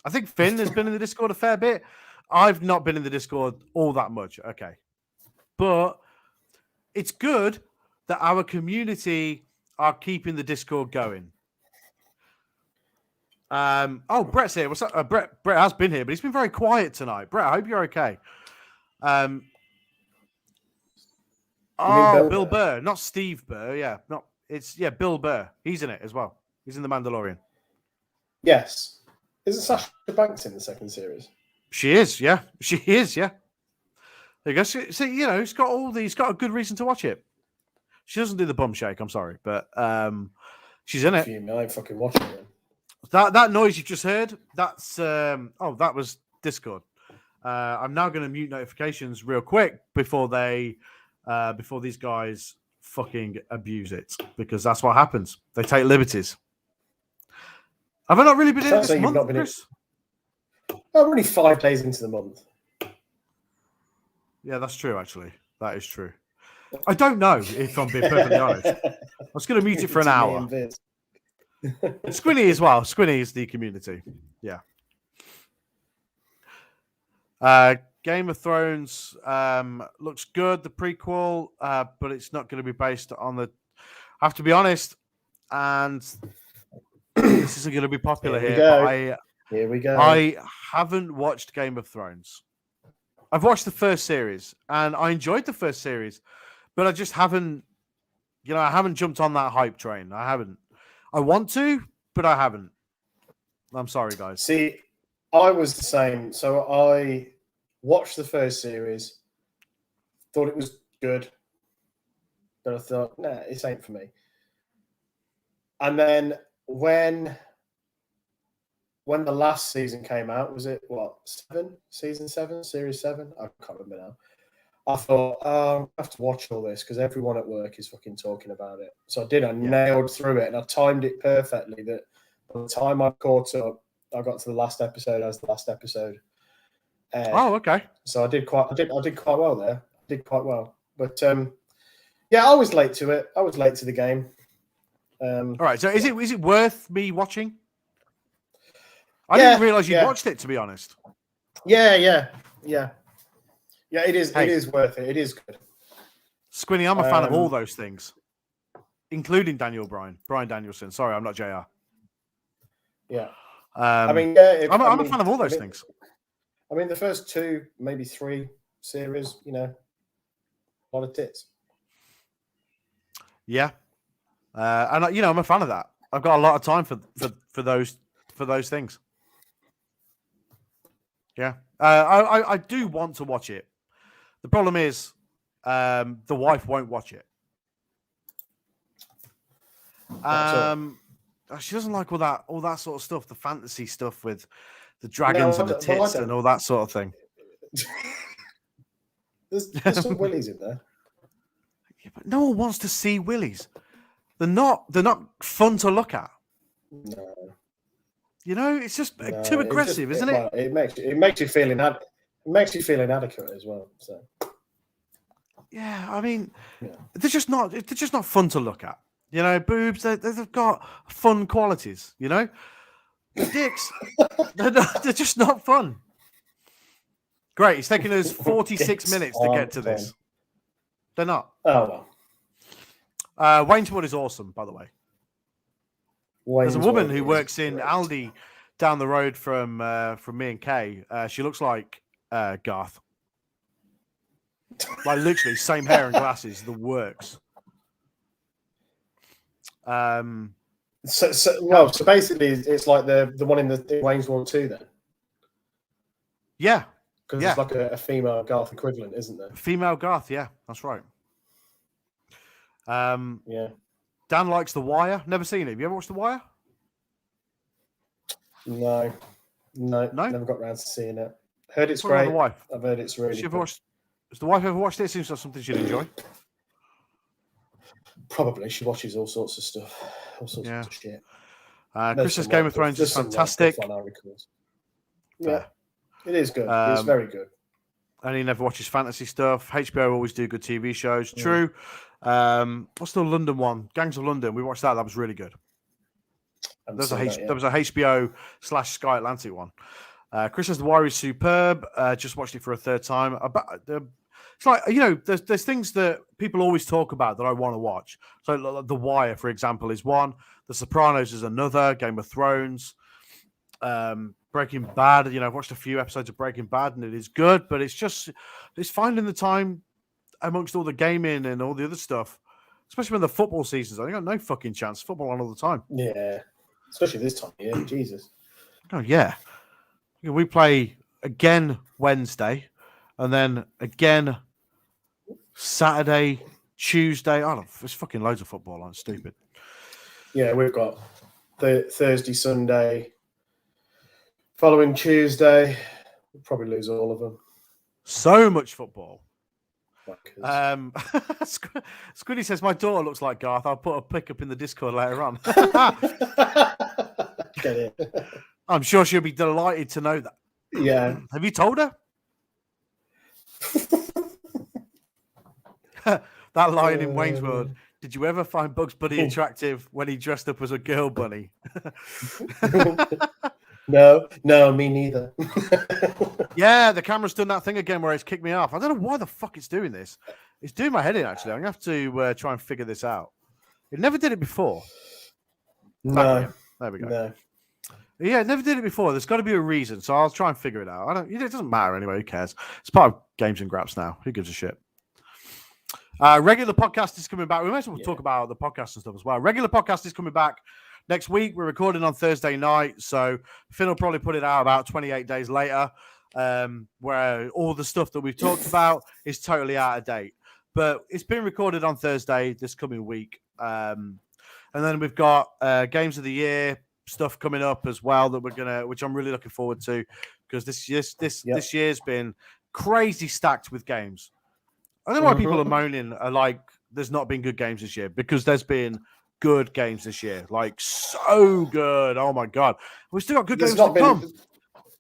I think Finn has been in the Discord a fair bit. I've not been in the Discord all that much. Okay, but it's good that our community are keeping the Discord going. Brett's here. What's up? Brett has been here, but he's been very quiet tonight. Brett, I hope you're okay. Bill Burr, not Steve Burr. Yeah, Bill Burr. He's in it as well. He's in The Mandalorian. Yes. Isn't Sasha Banks in the second series? She is, yeah. She is, yeah. There you go. See, you know, he's got a good reason to watch it. She doesn't do the bum shake, I'm sorry, but she's in it. I ain't fucking watching it. That noise you just heard, that's that was Discord. I'm now going to mute notifications real quick before these guys fucking abuse it, because that's what happens. They take liberties. Have I not really been in this month, Chris? I'm only 5 days into the month. Yeah, that's true, actually. That is true. I don't know, if I'm being perfectly honest. I was going to mute it for an hour. Squinny as well. Squinny is the community. Yeah. Game of Thrones looks good, the prequel, but it's not going to be based on the... I have to be honest, and this isn't going to be popular here. Here we go. I haven't watched Game of Thrones. I've watched the first series, and I enjoyed the first series, but I just haven't, I haven't jumped on that hype train. I haven't. I want to, but I haven't. I'm sorry, guys. See, I was the same. So I watched the first series, thought it was good, but I thought, nah, it ain't for me. And then when the last season came out, was it season 7, series 7? I can't remember now. I thought, I have to watch all this because everyone at work is fucking talking about it. So I did. I nailed through it, and I timed it perfectly. That by the time I caught up, I got to the last episode as the last episode. Okay. So I did quite well there. I did quite well, but I was late to it. I was late to the game. All right. So is it worth me watching? I didn't realize you watched it, to be honest. Yeah. It is. Hey, it is worth it. It is good. Squinny, I'm a fan of all those things, including Brian Danielson. Sorry, I'm not JR. Yeah. I'm a fan of all those things. I mean, the first 2, maybe 3 series, a lot of tits. Yeah. And I'm a fan of that. I've got a lot of time for those things. Yeah. I do want to watch it. The problem is the wife won't watch it. She doesn't like all that sort of stuff, the fantasy stuff with the dragons and the tits and all that sort of thing. There's some willies in there. Yeah, but no one wants to see willies. They're not fun to look at. No. You know, it's just too aggressive, isn't it? It makes you feel inadequate as well. So. Yeah, I mean, they're just not fun to look at. You know, boobs, they've got fun qualities, you know? The dicks, they're just not fun. Great, it's taken us 46 minutes to get to this. Fun. They're not. Oh, well. Wainswood is awesome, by the way. There's a woman who works in Aldi down the road from me and Kay. She looks like Garth. Like literally, same hair and glasses, the works. So basically, it's like the one in the Wayne's World 2 then. Yeah, because it's like a female Garth equivalent, isn't there? Female Garth, yeah, that's right. Yeah. Dan likes The Wire. Never seen it. Have you ever watched The Wire? No, never got around to seeing it. Heard it's great. The wife? I've heard it's really. Has the wife ever watched it? It seems like something she'd enjoy. Probably. She watches all sorts of stuff. All sorts of shit. Chris's Game of Thrones is fantastic. Yeah, it is good. It's very good. And he never watches fantasy stuff. HBO always do good TV shows. True. What's the London one? Gangs of London. We watched that. That was really good. There was a HBO/Sky Atlantic one. Chris says The Wire is superb. Just watched it for a third time. It's like, you know, there's things that people always talk about that I want to watch. So The Wire, for example, is one. The Sopranos is another. Game of Thrones. Breaking Bad. You know, I've watched a few episodes of Breaking Bad and it is good, but it's finding the time amongst all the gaming and all the other stuff, especially when the football season's on. You got no fucking chance. Football on all the time. Yeah. Especially this time of year. Jesus. Oh, yeah. We play again Wednesday and then again Saturday, Tuesday. Oh, there's fucking loads of football on. Stupid. Yeah, we've got the Thursday, Sunday, following Tuesday. We'll probably lose all of them. So much football. Squiddy says, my daughter looks like Garth. I'll put a pick up in the Discord later on. Get it. I'm sure she'll be delighted to know that. Yeah. Have you told her? That line in Wayne's World. Did you ever find Bugs Bunny attractive when he dressed up as a girl bunny? No, me neither. Yeah, the camera's done that thing again where it's kicked me off. I don't know why the fuck it's doing this. It's doing my head in, actually. I'm going to have to try and figure this out. It never did it before. No. There we go. No. Yeah, it never did it before. There's got to be a reason, so I'll try and figure it out. It doesn't matter anyway. Who cares? It's part of Games and Graps now. Who gives a shit? Regular podcast is coming back. We might as well talk about the podcast and stuff as well. Regular podcast is coming back next week. We're recording on Thursday night, so Finn will probably put it out about 28 days later, where all the stuff that we've talked about is totally out of date. But it's been recorded on Thursday this coming week. And then we've got Games of the Year stuff coming up as well that which I'm really looking forward to, because this year's been crazy stacked with games. I don't know why people are moaning like there's not been good games this year, because there's been good games this year, like so good. Oh my god, we've still got good games to come.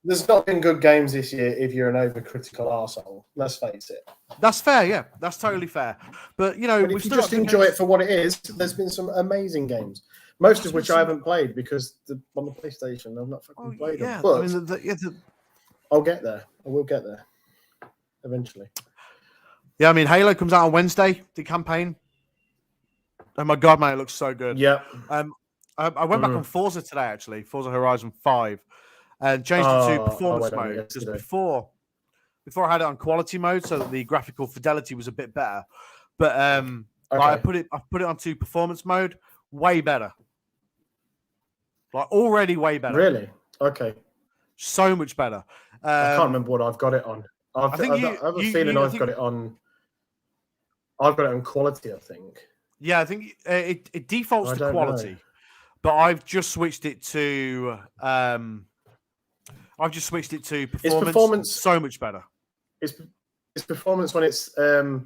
There's not been good games this year if you're an overcritical arsehole. Let's face it. That's fair, yeah. That's totally fair. But, you know, if you just enjoy it for what it is, there's been some amazing games. Most of which I haven't played because on the PlayStation, I've not fucking played them. But I mean, I'll get there. I will get there eventually. Yeah, I mean, Halo comes out on Wednesday, the campaign. Oh, my God, man, it looks so good. Yeah. I went back on Forza today, actually, Forza Horizon 5. And changed it to performance mode, because before I had it on quality mode so that the graphical fidelity was a bit better. But I put it onto performance mode, way better. Like already way better. Really? Okay. So much better. I can't remember what I've got it on. I have a feeling I've got it on. I've got it on quality, I think. Yeah, I think it defaults to quality, but I've just switched it to performance. So much better. It's performance when it's 30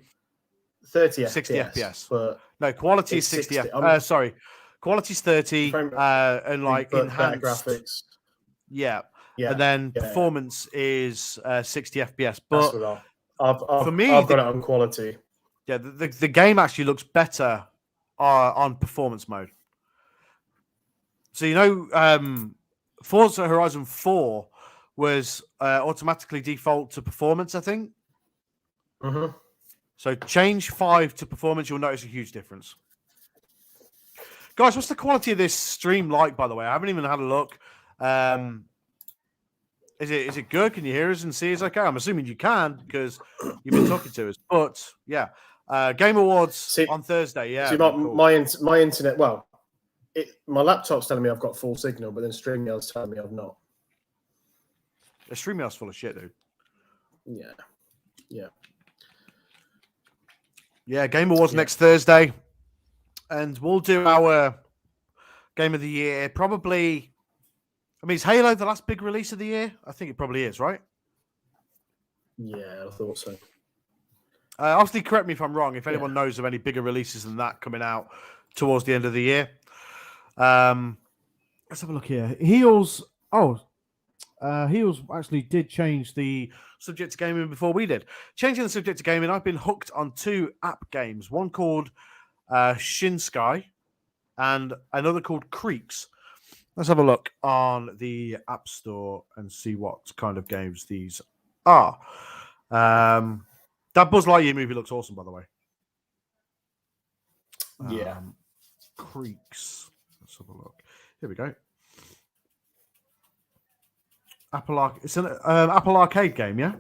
FPS. But no, quality is 60 FPS. Sorry, quality is 30 and like enhanced graphics. Yeah. And then performance is 60 FPS. But for me, I've got it on quality. Yeah, the game actually looks better on performance mode. So Forza Horizon 4 was automatically default to performance, I think. Mm-hmm. So change 5 to performance, you'll notice a huge difference. Guys, what's the quality of this stream like, by the way? I haven't even had a look. Is it good? Can you hear us and see us okay? I'm assuming you can because you've been talking to us. But yeah, Game Awards on Thursday. Yeah, cool. my internet. Well, my laptop's telling me I've got full signal, but then StreamYard's telling me I've not. The StreamYard's full of shit, dude. Yeah. Game Awards next Thursday, and we'll do our Game of the Year probably. I mean, is Halo the last big release of the year? I think it probably is, right? Yeah, I thought so. Obviously, correct me if I'm wrong. If anyone knows of any bigger releases than that coming out towards the end of the year. Let's have a look here. Heels actually did change the subject to gaming before we did. Changing the subject to gaming, I've been hooked on 2 app games. One called Shin Sky and another called Creeks. Let's have a look on the App Store and see what kind of games these are. That Buzz Lightyear movie looks awesome, by the way. Yeah. Creeks. Let's have a look. Here we go. It's an Apple Arcade game, yeah?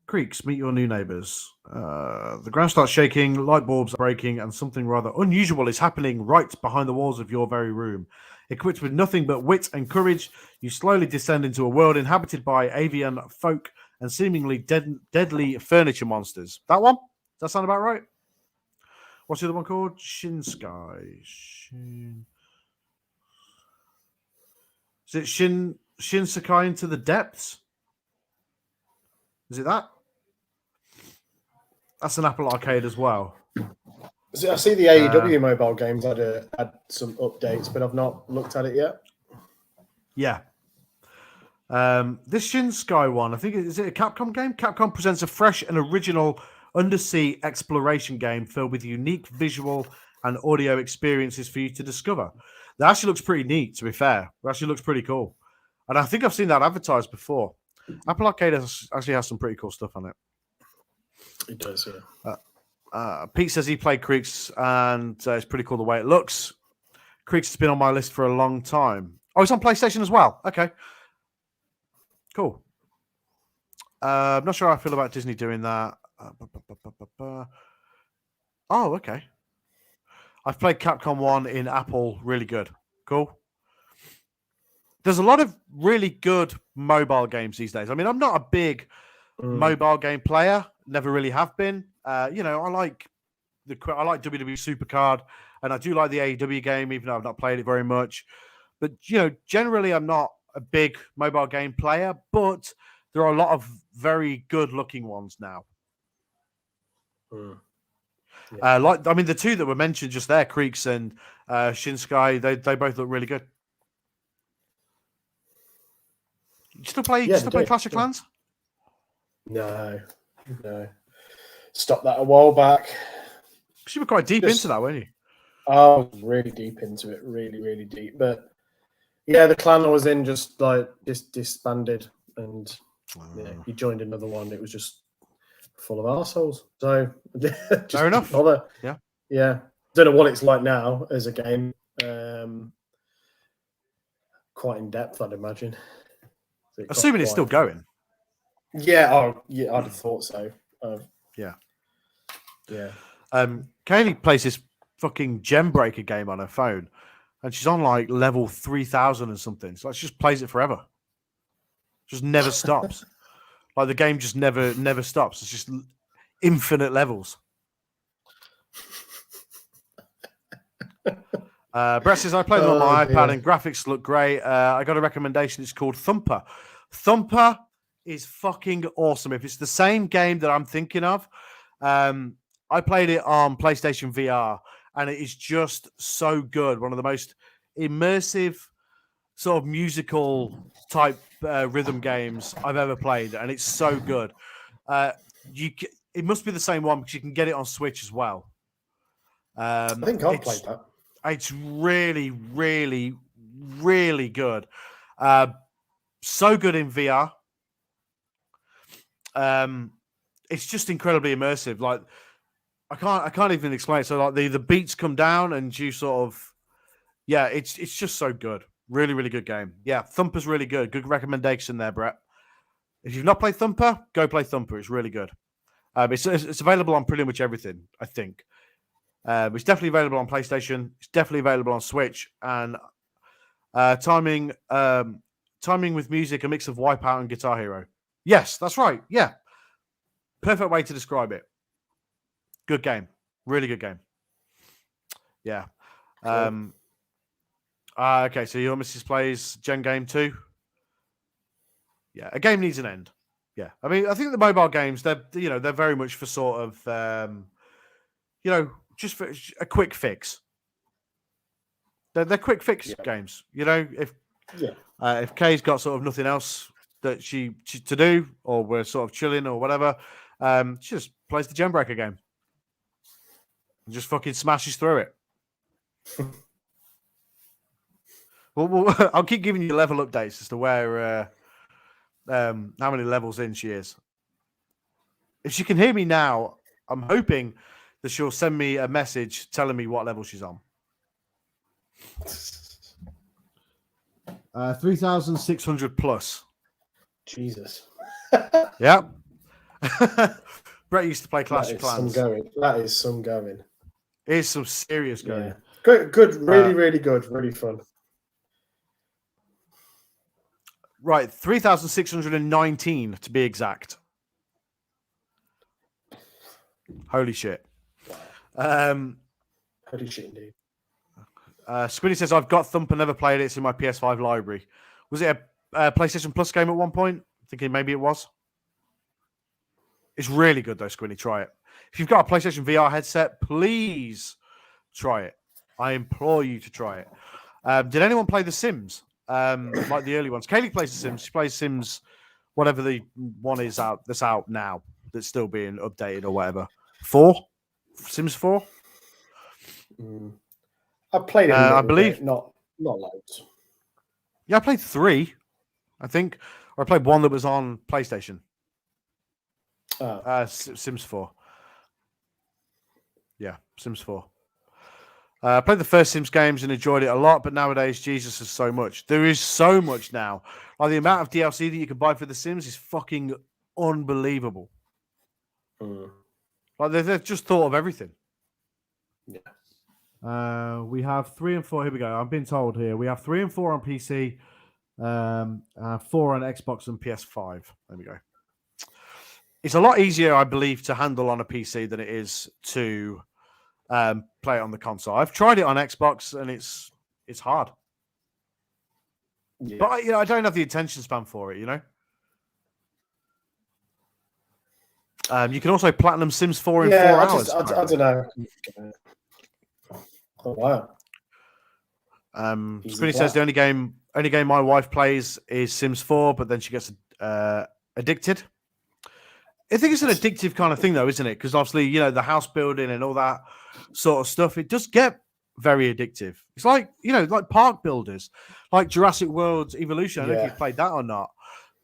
Creeks, meet your new neighbors. The ground starts shaking, light bulbs are breaking, and something rather unusual is happening right behind the walls of your very room. Equipped with nothing but wit and courage, you slowly descend into a world inhabited by avian folk and seemingly deadly furniture monsters. That one? Does that sound about right? What's the other one called? Shin Sky. Is it Shin Sakai Into the Depths? Is it that? That's an Apple Arcade as well. I see the AEW mobile games had some updates, but I've not looked at it yet. Yeah. This Shin Sky one, I think, is it a Capcom game? Capcom presents a fresh and original undersea exploration game filled with unique visual and audio experiences for you to discover. That actually looks pretty neat, to be fair. It actually looks pretty cool. And I think I've seen that advertised before. Apple Arcade actually has some pretty cool stuff on it. It does, yeah. Pete says he played Creeks and it's pretty cool the way it looks. Creeks has been on my list for a long time. Oh, it's on PlayStation as well. Okay. Cool. I'm not sure how I feel about Disney doing that. Oh, okay. I've played Capcom 1 in Apple. Really good. Cool. There's a lot of really good mobile games these days. I mean, I'm not a big mobile game player. Never really have been. I like WWE Supercard, and I do like the AEW game, even though I've not played it very much. But generally, I'm not a big mobile game player. But there are a lot of very good-looking ones now. Yeah. The 2 that were mentioned just there, Creeks and Shin Sky, they both look really good. You still play Clash of Clans? No. Stopped that a while back. Because you were quite deep into that, weren't you? I was really deep into it, really, really deep. But yeah, the clan I was in just disbanded, and he joined another one. It was just full of arseholes. So fair enough. Yeah. Don't know what it's like now as a game. Quite in depth, I'd imagine. Assuming it's still going. Yeah, I'd have thought so. Yeah. Kaylee plays this fucking Gem Breaker game on her phone, and she's on like level 3000 or something. So she just plays it forever. Just never stops. Like the game just never stops. It's just infinite levels. Brett says, I played them on my iPad and graphics look great. I got a recommendation. It's called Thumper. Thumper is fucking awesome. If it's the same game that I'm thinking of, I played it on PlayStation VR and it is just so good. One of the most immersive sort of musical type rhythm games I've ever played. And it's so good. It must be the same one because you can get it on Switch as well. I think I've played that. It's really, really, really good. So good in VR. It's just incredibly immersive. Like I can't even explain it. So like the beats come down and you sort of, it's just so good. Really, really good game. Yeah, Thumper's really good. Good recommendation there, Brett. If you've not played Thumper, go play Thumper. It's really good. It's available on pretty much everything, I think. It's definitely available on PlayStation. It's definitely available on Switch. And timing with music, a mix of Wipeout and Guitar Hero. Yes, that's right. Yeah. Perfect way to describe it. Good game. Really good game. Yeah. Cool. Okay, so your missus plays Gen Game 2. Yeah, a game needs an end. Yeah. I mean, I think the mobile games, they're very much for sort of just for a quick fix. They're quick fix games. If Kay's got sort of nothing else that she to do, or we're sort of chilling or whatever, she just plays the Gen Breaker game and just fucking smashes through it. well, I'll keep giving you level updates as to where how many levels in she is. If she can hear me now, I'm hoping that she'll send me a message telling me what level she's on. 3,600 plus. Jesus. Yeah. Brett used to play Clash of Clans. That is some going. It is some serious going. Yeah. Good, really, really good, really fun. Right, 3,619 to be exact. Holy shit. Holy shit, indeed. Squiddy says, I've got Thumper, never played it. It's in my PS5 library. Was it a PlayStation Plus game at one point? Thinking maybe it was. It's really good, though, Squiddy. Try it. If you've got a PlayStation VR headset, please try it. I implore you to try it. Did anyone play The Sims? Like the early ones. Kaylee plays The Sims. She plays Sims, whatever the one is out that's out now, that's still being updated or whatever. 4? Sims 4? I played it. I believe bit, not loads. Yeah, I played 3, I think, or I played one that was on PlayStation. Sims 4. Yeah, Sims 4. I played the first Sims games and enjoyed it a lot, but nowadays, Jesus, there's so much. There is so much now. Like the amount of DLC that you can buy for the Sims is fucking unbelievable. Like they've just thought of everything. Yeah. We have 3 and 4. Here we go. I'm being told here. We have 3 and 4 on PC, 4 on Xbox and PS5. There we go. It's a lot easier, I believe, to handle on a PC than it is to play it on the console. I've tried it on Xbox and it's hard. Yeah. But I don't have the attention span for it. You can also platinum Sims 4 in 4 hours. I don't know. Oh wow. Squinny says the only game my wife plays is Sims 4, but then she gets addicted. I think it's an addictive kind of thing, though, isn't it? Because obviously, the house building and all that sort of stuff, it does get very addictive. It's like, like park builders, like Jurassic World Evolution. I don't know if you've played that or not,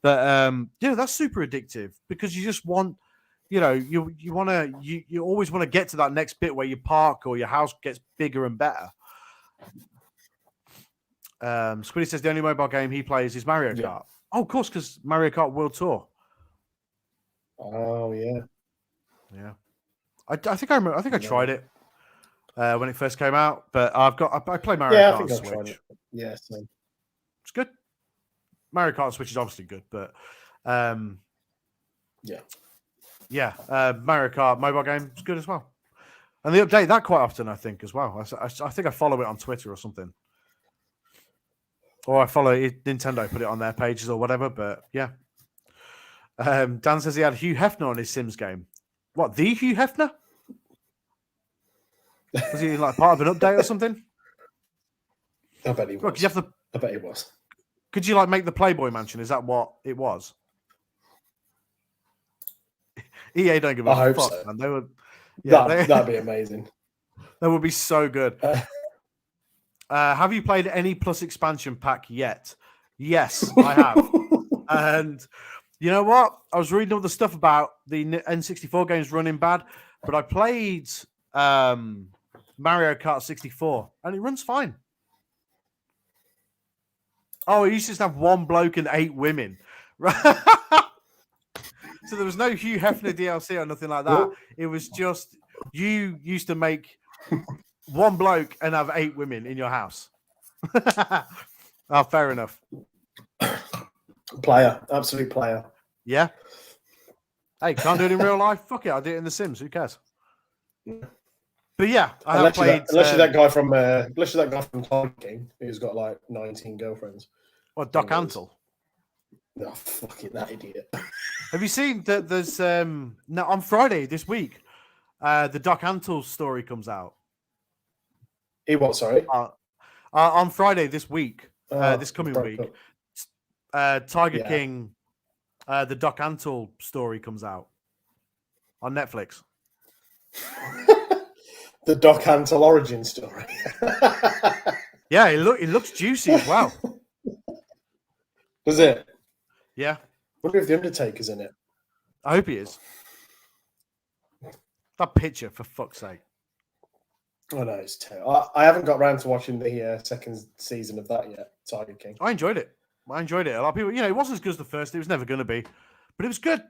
but that's super addictive because you just want, you always want to get to that next bit where you park or your house gets bigger and better. Squiddy says the only mobile game he plays is Mario Kart. Oh, of course, because Mario Kart World Tour. Oh yeah. I think I remember. I think I tried it when it first came out, but I play Mario Kart on Switch. Tried it. Yeah, same. It's good. Mario Kart on Switch is obviously good, but Yeah. Mario Kart mobile game is good as well. And they update that quite often, I think, as well. I think I follow it on Twitter or something. Or I follow it, Nintendo put it on their pages or whatever, but yeah. Dan says he had Hugh Hefner on his Sims game. What, the Hugh Hefner? Was he like part of an update or something? I bet he was. Well, I bet he was. Could you like make the Playboy Mansion? Is that what it was? EA don't give a I hope fuck, so. man. They would, That'd be amazing. That would be so good. Have you played any Plus expansion pack yet? Yes, I have. And you know what? I was reading all the stuff about the N64 games running bad, but I played Mario Kart 64 and it runs fine. Oh, it used to just have one bloke and 8 women. Right? So there was no Hugh Hefner DLC or nothing like that. It was just you used to make one bloke and have 8 women in your house. Oh, fair enough. Player, absolute player. Yeah. Hey, can't do it in real life? Fuck it, I'll do it in The Sims. Who cares? But yeah, I have played. Unless you're that guy from Tiger King who's got like 19 girlfriends. What, Doc Antle? No, fucking that idiot. Have you seen that? There's no, on Friday this week, the Doc Antle story comes out. What? Sorry. On Friday this week, this coming week, Tiger Yeah. King, the Doc Antle story comes out on Netflix. The Doc Antle origin story. Yeah, it looks juicy as well. Does it? Yeah, Wonder if the Undertaker's in it. I hope he is. That picture, for fuck's sake. Oh no, it's terrible. I haven't got around to watching the second season of that yet. Tiger King. I enjoyed it. A lot of people, it wasn't as good as the first. It was never going to be, but it was good.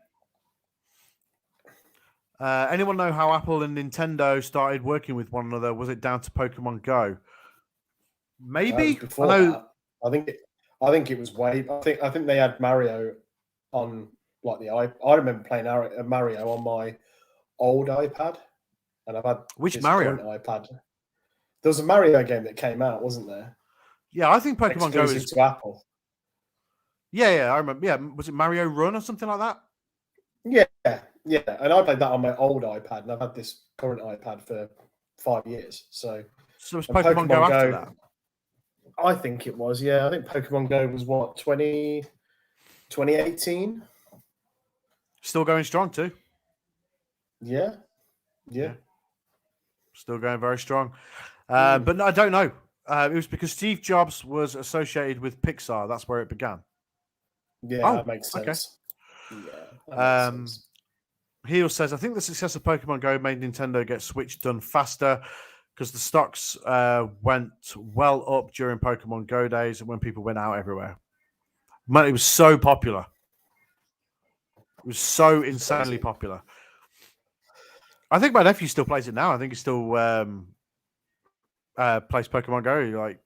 Anyone know how Apple and Nintendo started working with one another? Was it down to Pokemon Go? Maybe. Before that, I think it was way. I think they had Mario on like the iPad. I remember playing Mario on my old iPad, and I've had Which this Mario? current iPad. There was a Mario game that came out, wasn't there? Yeah, I think Pokemon Go Exclusive is to Apple. Yeah, I remember. Yeah, was it Mario Run or something like that? Yeah, and I played that on my old iPad, and I've had this current iPad for 5 years. So was and Pokemon Go after that? I think it was. Yeah, I think Pokemon Go was what 2018. Still going strong too. Yeah. Still going very strong. But no, I don't know. It was because Steve Jobs was associated with Pixar. That's where it began. Yeah, that makes sense. Okay. Yeah. That makes sense. Heel says, I think the success of Pokemon Go made Nintendo get Switch done faster because the stocks went well up during Pokemon Go days and when people went out everywhere. Man, it was so popular. It was so insanely popular. I think my nephew still plays it now. I think he still plays Pokemon Go. Like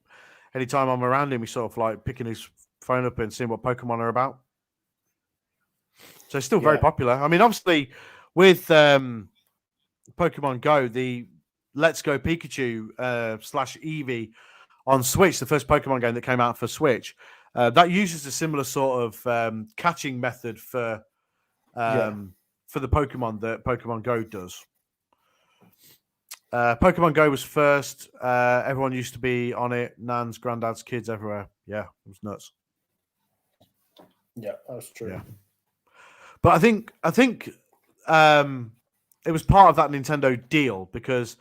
anytime I'm around him, he's sort of like picking his phone up and seeing what Pokemon are about. So it's still very popular. I mean, obviously, with Pokemon Go, the Let's Go Pikachu / Eevee on Switch, the first Pokemon game that came out for Switch, that uses a similar sort of catching method for the Pokemon that Pokemon Go does. Pokemon Go was first. Everyone used to be on it. Nans, granddads, kids everywhere. Yeah, it was nuts. Yeah, that's true. Yeah. But I think it was part of that Nintendo deal because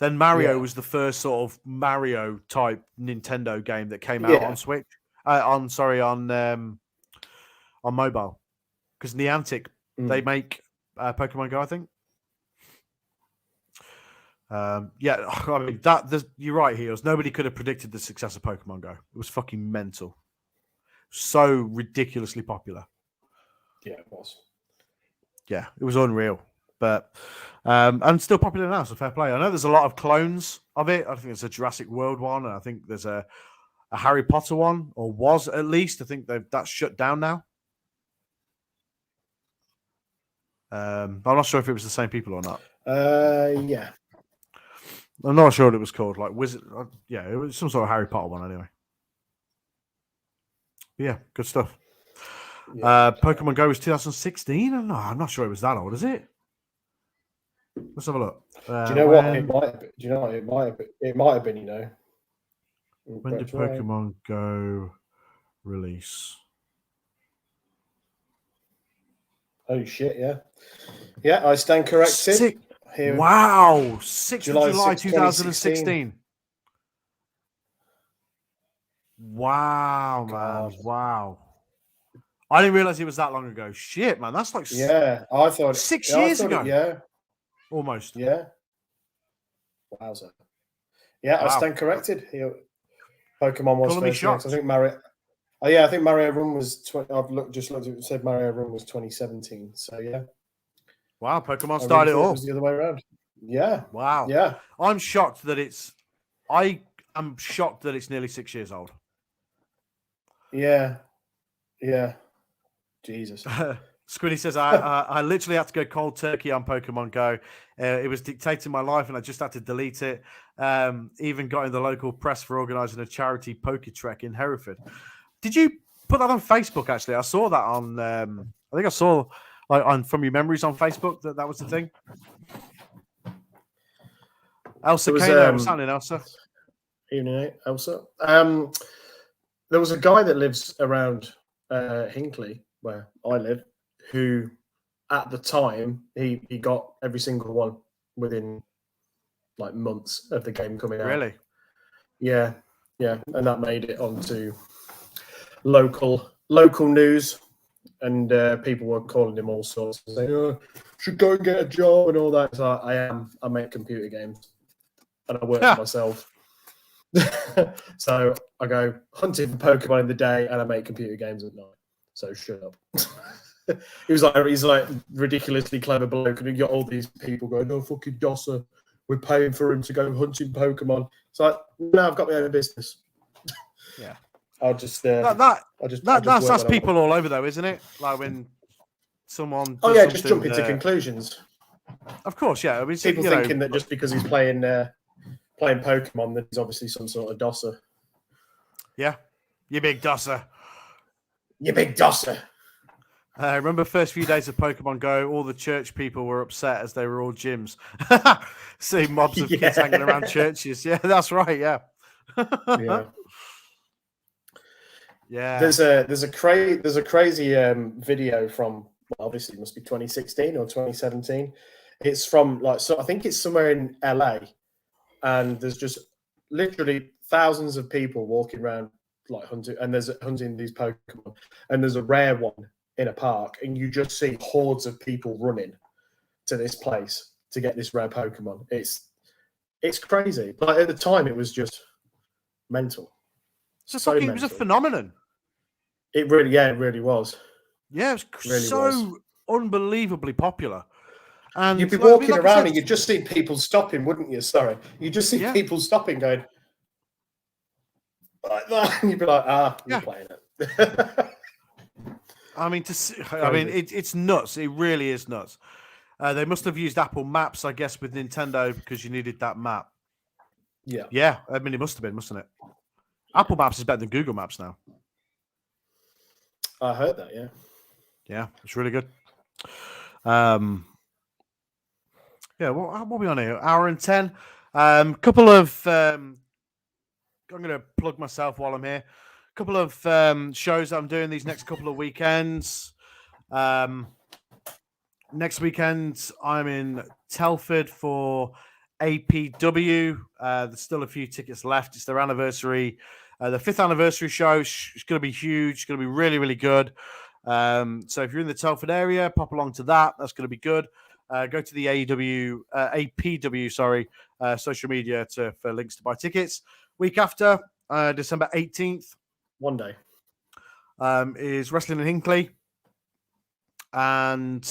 then Mario was the first sort of Mario type Nintendo game that came out on Switch. On mobile, because Niantic they make Pokemon Go, I think. I mean you're right, Heels. Nobody could have predicted the success of Pokemon Go. It was fucking mental, so ridiculously popular. Yeah, it was. Yeah, it was unreal, but and still popular now. So fair play. I know there's a lot of clones of it. I think there's a Jurassic World one, and I think there's a a Harry Potter one, or was at least. I think that's shut down now. But I'm not sure if it was the same people or not. Yeah. I'm not sure what it was called. Like Wizard. Yeah, it was some sort of Harry Potter one anyway. But yeah, good stuff. Yeah. Pokemon Go was 2016. No, I'm not sure it was that old, is it? Let's have a look. Do you know what it might have been? Do you know what it might have been? It might have been, you know. When did Pokemon Go release? Oh shit! Yeah, yeah. I stand corrected. Wow, 6th July of July 6, 2016. Wow, man! God. Wow. I didn't realize it was that long ago. Shit, man, that's like I thought 6 yeah, years ago. Yeah, almost. Yeah. Wowza. Yeah, wow. I stand corrected. Pokemon was first. Next. I think Mario. Oh yeah, I think Mario Run was. I've just looked at it. Said Mario Run was 2017. So yeah. Wow, Pokemon started it all. It was the other way around. Yeah. Wow. Yeah. I'm shocked that it's. I am shocked that it's nearly 6 years old. Yeah. Yeah. Jesus. Squiddy says, I literally had to go cold turkey on Pokemon Go. It was dictating my life and I just had to delete it. Even got in the local press for organising a charity poker trek in Hereford. Did you put that on Facebook, actually? I saw that on, I think I saw on From Your Memories on Facebook that was the thing. Elsa Kano, what's happening, Elsa? Evening, Elsa. There was a guy that lives around Hinckley, where I live, who at the time he got every single one within like months of the game coming out. Really? Yeah, and that made it onto local news, and people were calling him all sorts, saying, "Oh, should go and get a job" and all that. So I make computer games, and I work for myself. So I go hunting for Pokemon in the day, and I make computer games at night. So shut up. He's like ridiculously clever bloke, and you got all these people going, "No fucking dosser, we're paying for him to go hunting Pokemon." It's like, no, I've got my own business. Yeah, I'll just that's people all over though, isn't it? Like when someone just jump into conclusions. Of course, yeah. I mean, people thinking that just because he's playing Pokemon, that he's obviously some sort of dosser. Yeah, you big dosser. You big dosser. I remember the first few days of Pokemon Go, all the church people were upset as they were all gyms. See mobs of kids hanging around churches. Yeah, that's right. Yeah. Yeah. Yeah. There's a crazy video from, well, obviously it must be 2016 or 2017. It's from I think it's somewhere in LA, and there's just literally thousands of people walking around like hunting these Pokemon, and there's a rare one in a park, and you just see hordes of people running to this place to get this rare Pokemon. It's crazy. Like at the time, it was just mental. It was a phenomenon. It really was. Yeah, it was really unbelievably popular. And you'd be walking around and you'd just see people stopping, wouldn't you? Sorry, you just see people stopping, going like that, and you'd be like, you're playing it. I mean, it's nuts. It really is nuts. They must have used Apple Maps, I guess, with Nintendo because you needed that map. Yeah. Yeah. I mean, it must have been, mustn't it? Apple Maps is better than Google Maps now. I heard that, yeah. Yeah, it's really good. Yeah, what are we on here? Hour and 10. Couple of... I'm going to plug myself while I'm here. Couple of shows that I'm doing these next couple of weekends. Next weekend, I'm in Telford for APW. There's still a few tickets left. It's their anniversary, the 5th anniversary show. It's going to be huge. It's going to be really, really good. So if you're in the Telford area, pop along to that. That's going to be good. Go to the APW, social media for links to buy tickets. Week after, December 18th. One day. Is Wrestling in Hinckley. And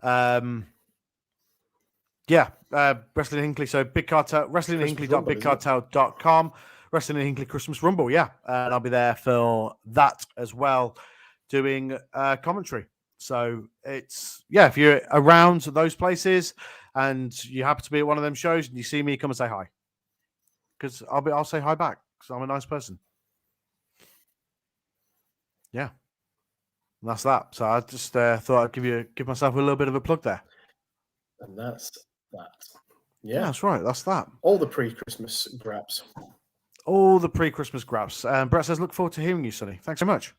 Wrestling in Hinckley. So Big Cartel, wrestlinghinkley.bigcartel.com. Wrestling in Hinkley Christmas Rumble, yeah. And I'll be there for that as well, doing commentary. So it's, yeah, if you're around those places and you happen to be at one of them shows and you see me, come and say hi. Because I'll say hi back because I'm a nice person. Yeah. And that's that. So I just thought I'd give myself a little bit of a plug there. And that's that. Yeah, that's right. That's that. All the pre-Christmas grabs. All the pre-Christmas grabs. Brett says, look forward to hearing you, Sonny. Thanks so much.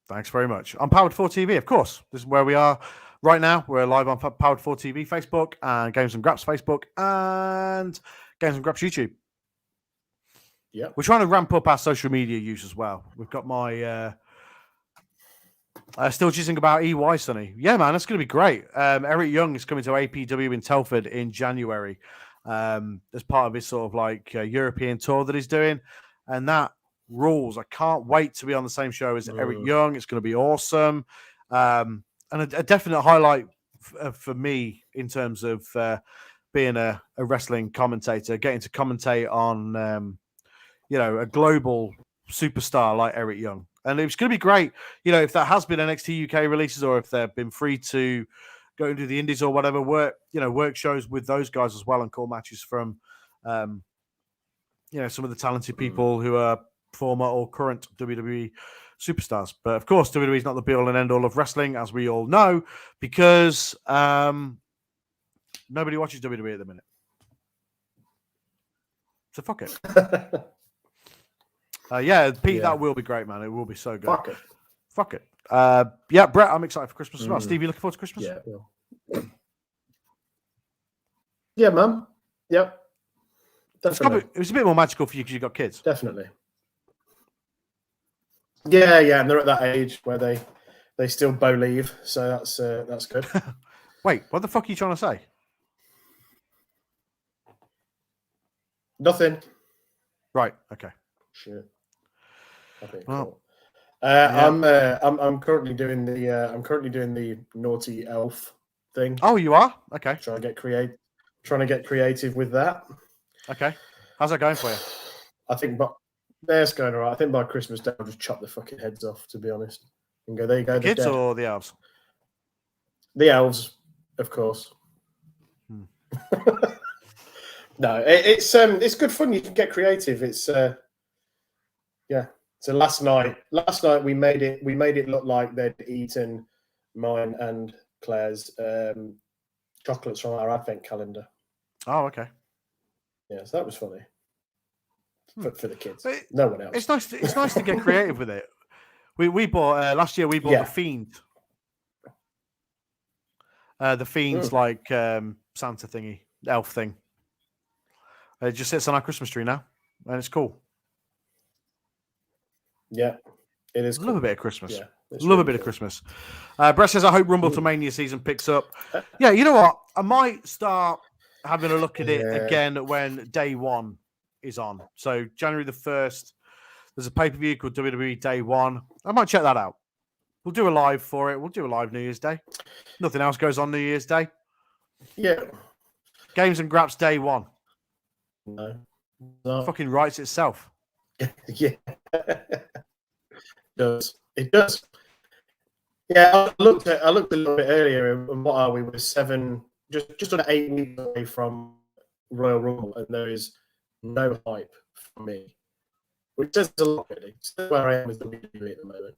Thanks very much. On Powered 4 TV, of course. This is where we are right now. We're live on Powered 4 TV Facebook and Games and Graps Facebook and Games and Graps YouTube. Yeah. We're trying to ramp up our social media use as well. We've got my still jizzing about EY, Sonny. Yeah, man, that's going to be great. Eric Young is coming to APW in Telford in January as part of his sort of like European tour that he's doing. And that rules. I can't wait to be on the same show as Eric Young. It's going to be awesome. And a definite highlight for me in terms of being a wrestling commentator, getting to commentate on, a global superstar like Eric Young. And it's going to be great, if that has been NXT UK releases or if they've been free to go into the indies or whatever, work shows with those guys as well and call matches from, some of the talented people who are former or current WWE superstars. But of course, WWE is not the be all and end all of wrestling, as we all know, because nobody watches WWE at the minute. So fuck it. Pete, that will be great, man. It will be so good. Fuck it. Brett, I'm excited for Christmas as well. Steve, you looking forward to Christmas? Yeah. Yeah, man. Yep. Definitely. It was a bit more magical for you because you got kids. Definitely. Yeah, and they're at that age where they still believe, so that's good. Wait, what the fuck are you trying to say? Nothing. Right. Okay. Shit. Okay. Well, cool. I'm currently doing the naughty elf thing. Oh, you are? Okay. Trying to get creative with that. Okay. How's that going for you? I think, but it's going all right. I think by Christmas Day, I'll just chop the fucking heads off, to be honest. And go, there you go. The kids or the elves? The elves, of course. No, it's good fun. You can get creative. It's So last night we made it look like they'd eaten mine and Claire's chocolates from our advent calendar. Oh, okay. Yeah, so that was funny for the kids. No one else. It's nice to get creative with it. We bought last year. We bought the Fiend. The Fiend's like Santa thingy, elf thing. It just sits on our Christmas tree now, and it's cool. Yeah, it is. Love a bit of Christmas. Yeah, love a bit of Christmas. Brett says, I hope Rumble to Mania season picks up. Yeah, you know what? I might start having a look at it again when day one is on. So January the 1st, there's a pay-per-view called WWE Day One. I might check that out. We'll do a live for it. We'll do a live New Year's Day. Nothing else goes on New Year's Day. Yeah. Games and Graps Day One. No. Fucking writes itself. Yeah. It does. Yeah, I looked a little bit earlier, and what are we? We're just under 8 weeks away from Royal Rumble, and there is no hype for me, which says a lot, really. It's where I am with WWE at the moment.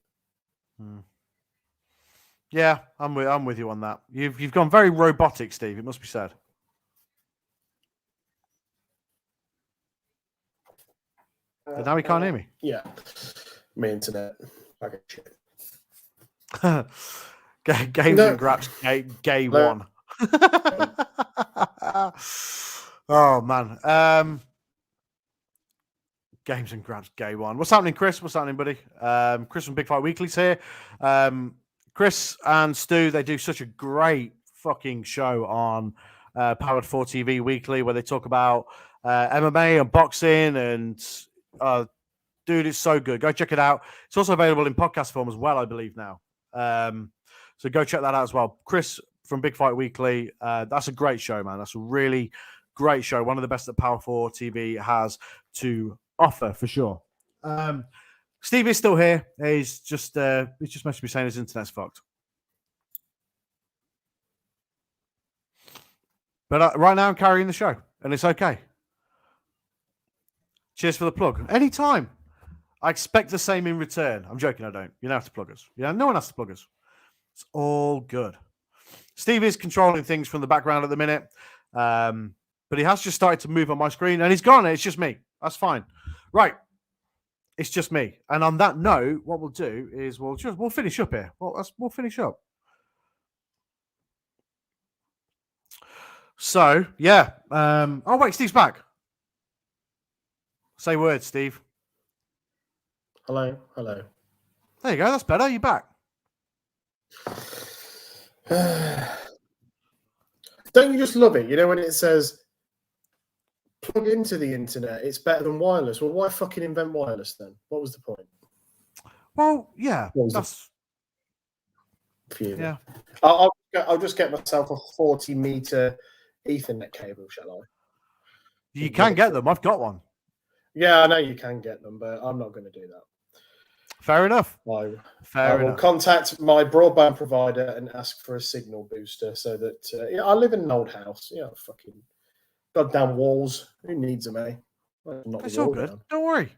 Yeah, I'm with you on that. You've gone very robotic, Steve. It must be said. Now he can't hear me. Yeah, my internet. Okay, shit. Games and Graps Gay One. Oh man. Games and Graps Gay One. What's happening, Chris? What's happening, buddy? Chris from Big Fight Weekly's here. Chris and Stu, they do such a great fucking show on Powered 4 TV Weekly where they talk about MMA and boxing and dude, it's so good. Go check it out. It's also available in podcast form as well, I believe now. So go check that out as well. Chris from Big Fight Weekly, that's a great show, man. That's a really great show. One of the best that Power 4 TV has to offer, for sure. Steve is still here. He's just messaged me saying his internet's fucked. But right now I'm carrying the show, and it's okay. Cheers for the plug. Anytime. I expect the same in return. I'm joking, I don't. You don't have to plug us. No one has to plug us. It's all good. Steve is controlling things from the background at the minute. But he has just started to move on my screen, and he's gone. It's just me. That's fine. Right. It's just me. And on that note, what we'll do is we'll finish up here. We'll finish up. So, yeah. Oh, wait, Steve's back. Say words, Steve. Hello. There you go. That's better. You're back. Don't you just love it? You know, when it says plug into the internet, it's better than wireless. Well, why fucking invent wireless then? What was the point? Well, yeah. That's... Yeah. I'll just get myself a 40-meter Ethernet cable, shall I? You can get them. I've got one. Yeah, I know you can get them, but I'm not going to do that. Fair enough. I will contact my broadband provider and ask for a signal booster so that I live in an old house. Fucking goddamn walls. Who needs them, eh? It's all good. Don't worry.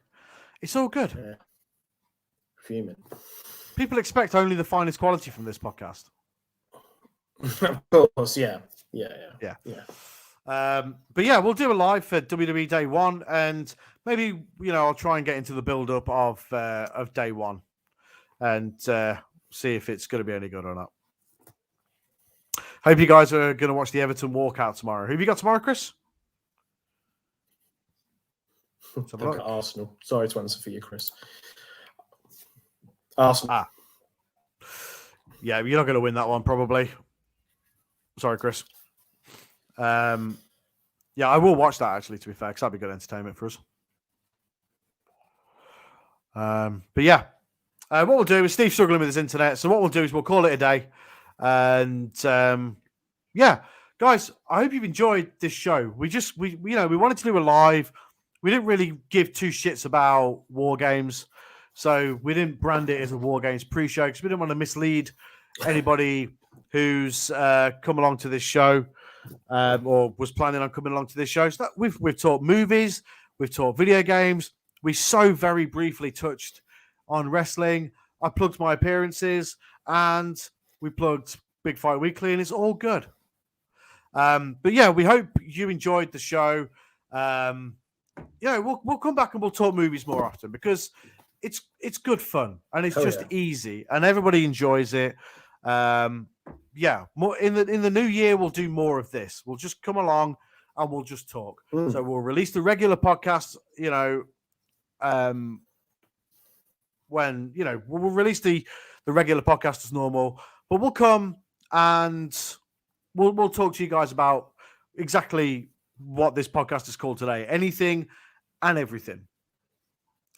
It's all good. Yeah. Fuming. People expect only the finest quality from this podcast. Of course, yeah. But yeah, we'll do a live for WWE Day 1, and maybe I'll try and get into the build up of Day 1 and see if it's going to be any good or not. Hope you guys are going to watch the Everton walkout tomorrow. Who have you got tomorrow, Chris? I've got Arsenal. Sorry to answer for you, Chris. Arsenal. Yeah, you're not going to win that one, probably. Sorry, Chris. Yeah, I will watch that, actually, to be fair, because that'd be good entertainment for us. But yeah, what we'll do is Steve's struggling with his internet, so what we'll do is we'll call it a day. And yeah, guys, I hope you've enjoyed this show. We wanted to do a live. We didn't really give two shits about war games, so we didn't brand it as a war games pre-show because we didn't want to mislead anybody who's come along to this show or was planning on coming along to this show. So we've talked movies, we've talked video games. We so very briefly touched on wrestling. I plugged my appearances, and we plugged Big Fight Weekly, and it's all good. But yeah, we hope you enjoyed the show. We'll come back and we'll talk movies more often because it's good fun and it's easy and everybody enjoys it. More in the new year we'll do more of this. We'll just come along and we'll just talk. So we'll release the regular podcast, when we'll release the regular podcast as normal, but we'll come and we'll talk to you guys about exactly what this podcast is called today, anything and everything,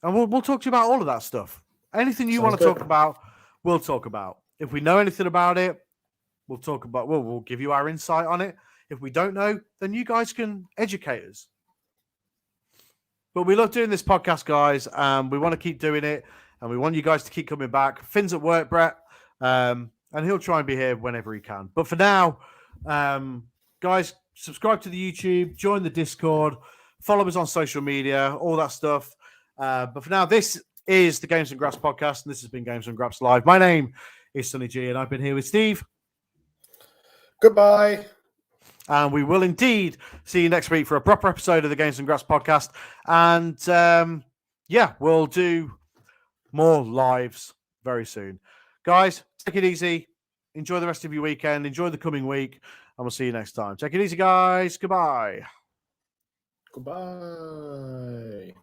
and we'll talk to you about all of that stuff. Anything you want to talk about, we'll talk about. If we know anything about it, we'll talk about. We'll give you our insight on it. If we don't know, then you guys can educate us. But we love doing this podcast, guys, and we want to keep doing it, and we want you guys to keep coming back. Finn's at work, Brett, and he'll try and be here whenever he can. But for now, guys, subscribe to the YouTube, join the Discord, follow us on social media, all that stuff. But for now, this is the Games and Graps podcast, and this has been Games and Graps Live. My name is Sonny G, and I've been here with Steve. Goodbye. And we will indeed see you next week for a proper episode of the Games and Graps podcast. And we'll do more lives very soon. Guys, take it easy. Enjoy the rest of your weekend. Enjoy the coming week. And we'll see you next time. Take it easy, guys. Goodbye. Goodbye.